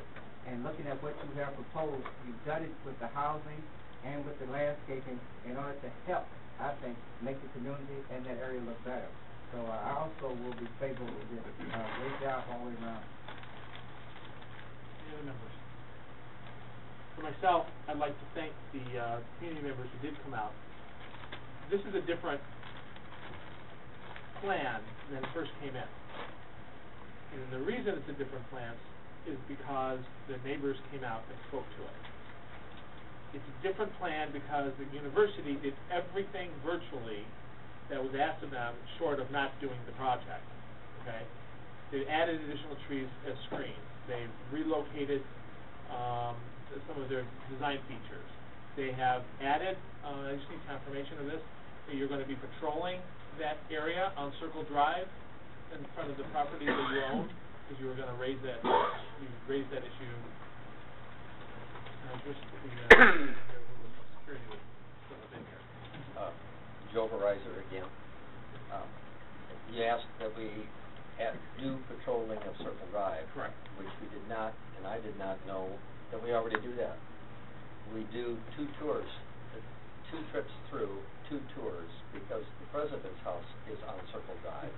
and looking at what you have proposed, you've done it with the housing and with the landscaping in order to help, I think, make the community and that area look better. So I also will be favorable to this. Great job all the way around. Any other members? For myself, I'd like to thank the community members who did come out. This is a different plan than first came in. And the reason it's a different plan is because the neighbors came out and spoke to it. It's a different plan because the university did everything virtually that was asked of them short of not doing the project, okay? They added additional trees as screens. They relocated some of their design features. They have added, I just need confirmation of this, that you're going to be patrolling that area on Circle Drive in front of the property that you own, because you were going to raise that, you raised that issue. And I wish the security was still in here. Joe Verizon again. You asked that we do patrolling of Circle Drive. Correct. Which we did not, and I did not know that we already do that. We do 2 tours, 2 trips through, 2 tours, because the president's house is on Circle Drive.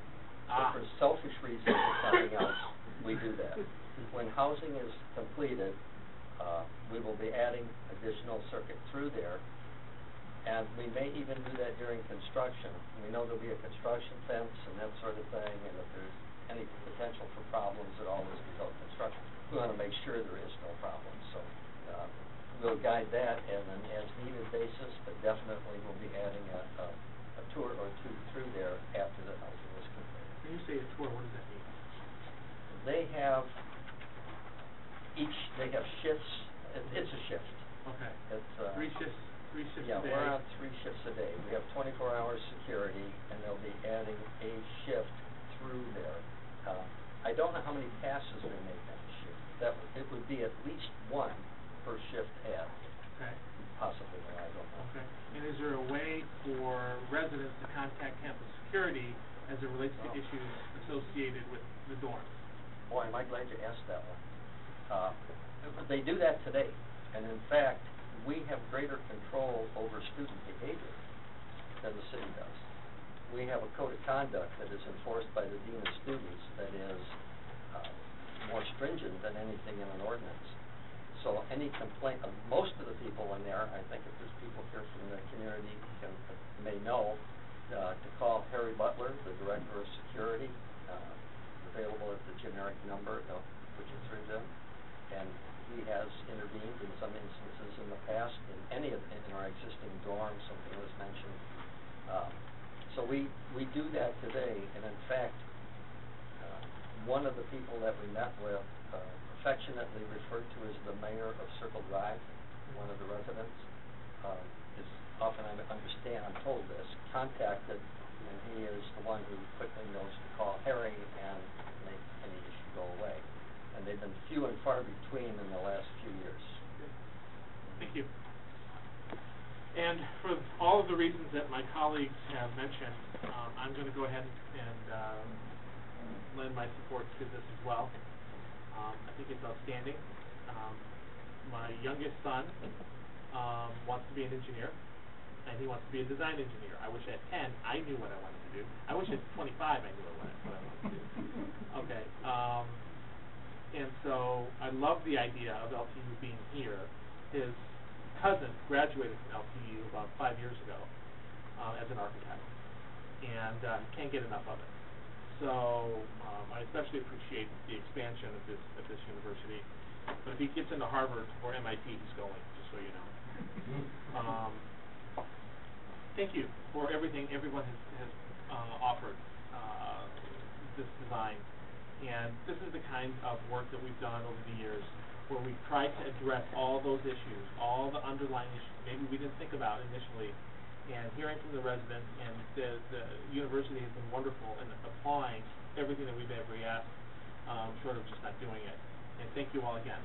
So for selfish reasons, if nothing else, we do that. When housing is completed, we will be adding additional circuit through there, and we may even do that during construction. We know there'll be a construction fence and that sort of thing, and if there's any potential for problems at all as a result of construction, we want to make sure there is no problem. So we'll guide that on an as-needed basis, but definitely we'll be adding a tour or 2 through there after the housing is completed. When you say a tour, what does that mean? They have shifts. It's a shift. Okay. It's 3 shifts. 3 shifts yeah, a day. we're on 3 shifts a day. We have 24-hour security, and they'll be adding a shift through there. I don't know how many passes we make on a shift. It would be at least 1 per shift head. Okay. Possibly more, I don't know. Okay. And is there a way for residents to contact campus security as it relates to issues associated with the dorms? Boy, am I glad you asked that one. They do that today, and in fact, we have greater control over student behavior than the city does. We have a code of conduct that is enforced by the dean of students that is more stringent than anything in an ordinance. So any complaint, most of the people in there, I think if there's people here from the community may know, to call Harry Butler, the director of security, available at the generic number, they'll put you through them. And he has intervened in some instances in the past in our existing dorms, something was mentioned. So we do that today, and in fact, one of the people that we met with, affectionately referred to as the mayor of Circle Drive, one of the residents, is often, I'm told this, contacted, and he is the one who quickly knows to call Harry and make any issue go away. And they've been few and far between in the last few years. Thank you. And for all of the reasons that my colleagues have mentioned, I'm going to go ahead and lend my support to this as well. I think it's outstanding. My youngest son wants to be an engineer, and he wants to be a design engineer. I wish at 10 I knew what I wanted to do. I wish at 25 I knew what I wanted to do. Okay. And so I love the idea of LTU being here. His cousin graduated from LTU about 5 years ago as an architect, and can't get enough of it. So I especially appreciate the expansion of this university. But if he gets into Harvard or MIT, he's going, just so you know. Thank you for everything everyone has offered this design. And this is the kind of work that we've done over the years, where we've tried to address all those issues, all the underlying issues maybe we didn't think about initially. And hearing from the residents, and the university has been wonderful in applying everything that we've ever asked, short of just not doing it. And thank you all again.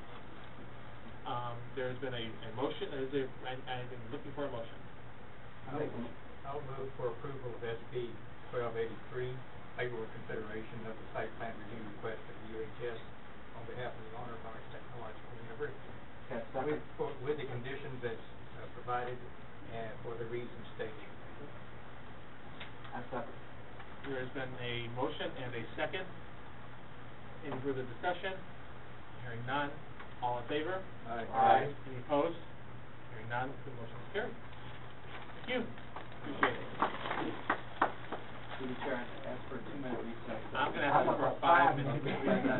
There's been a motion, I've been looking for a motion. I'll move for approval of SB 1283, favorable consideration of the site plan review request of the UHS on behalf of the owner of Orange Technological University. With the conditions that's provided and for the reasons stated. There's been a motion and a second. Any further discussion? Hearing none. All in favor? Aye. Any opposed? Hearing none, the motion is carried. Thank you. Appreciate it. Through the chair, I ask for a 2-minute recess. I'm gonna ask for a 5-minute recess.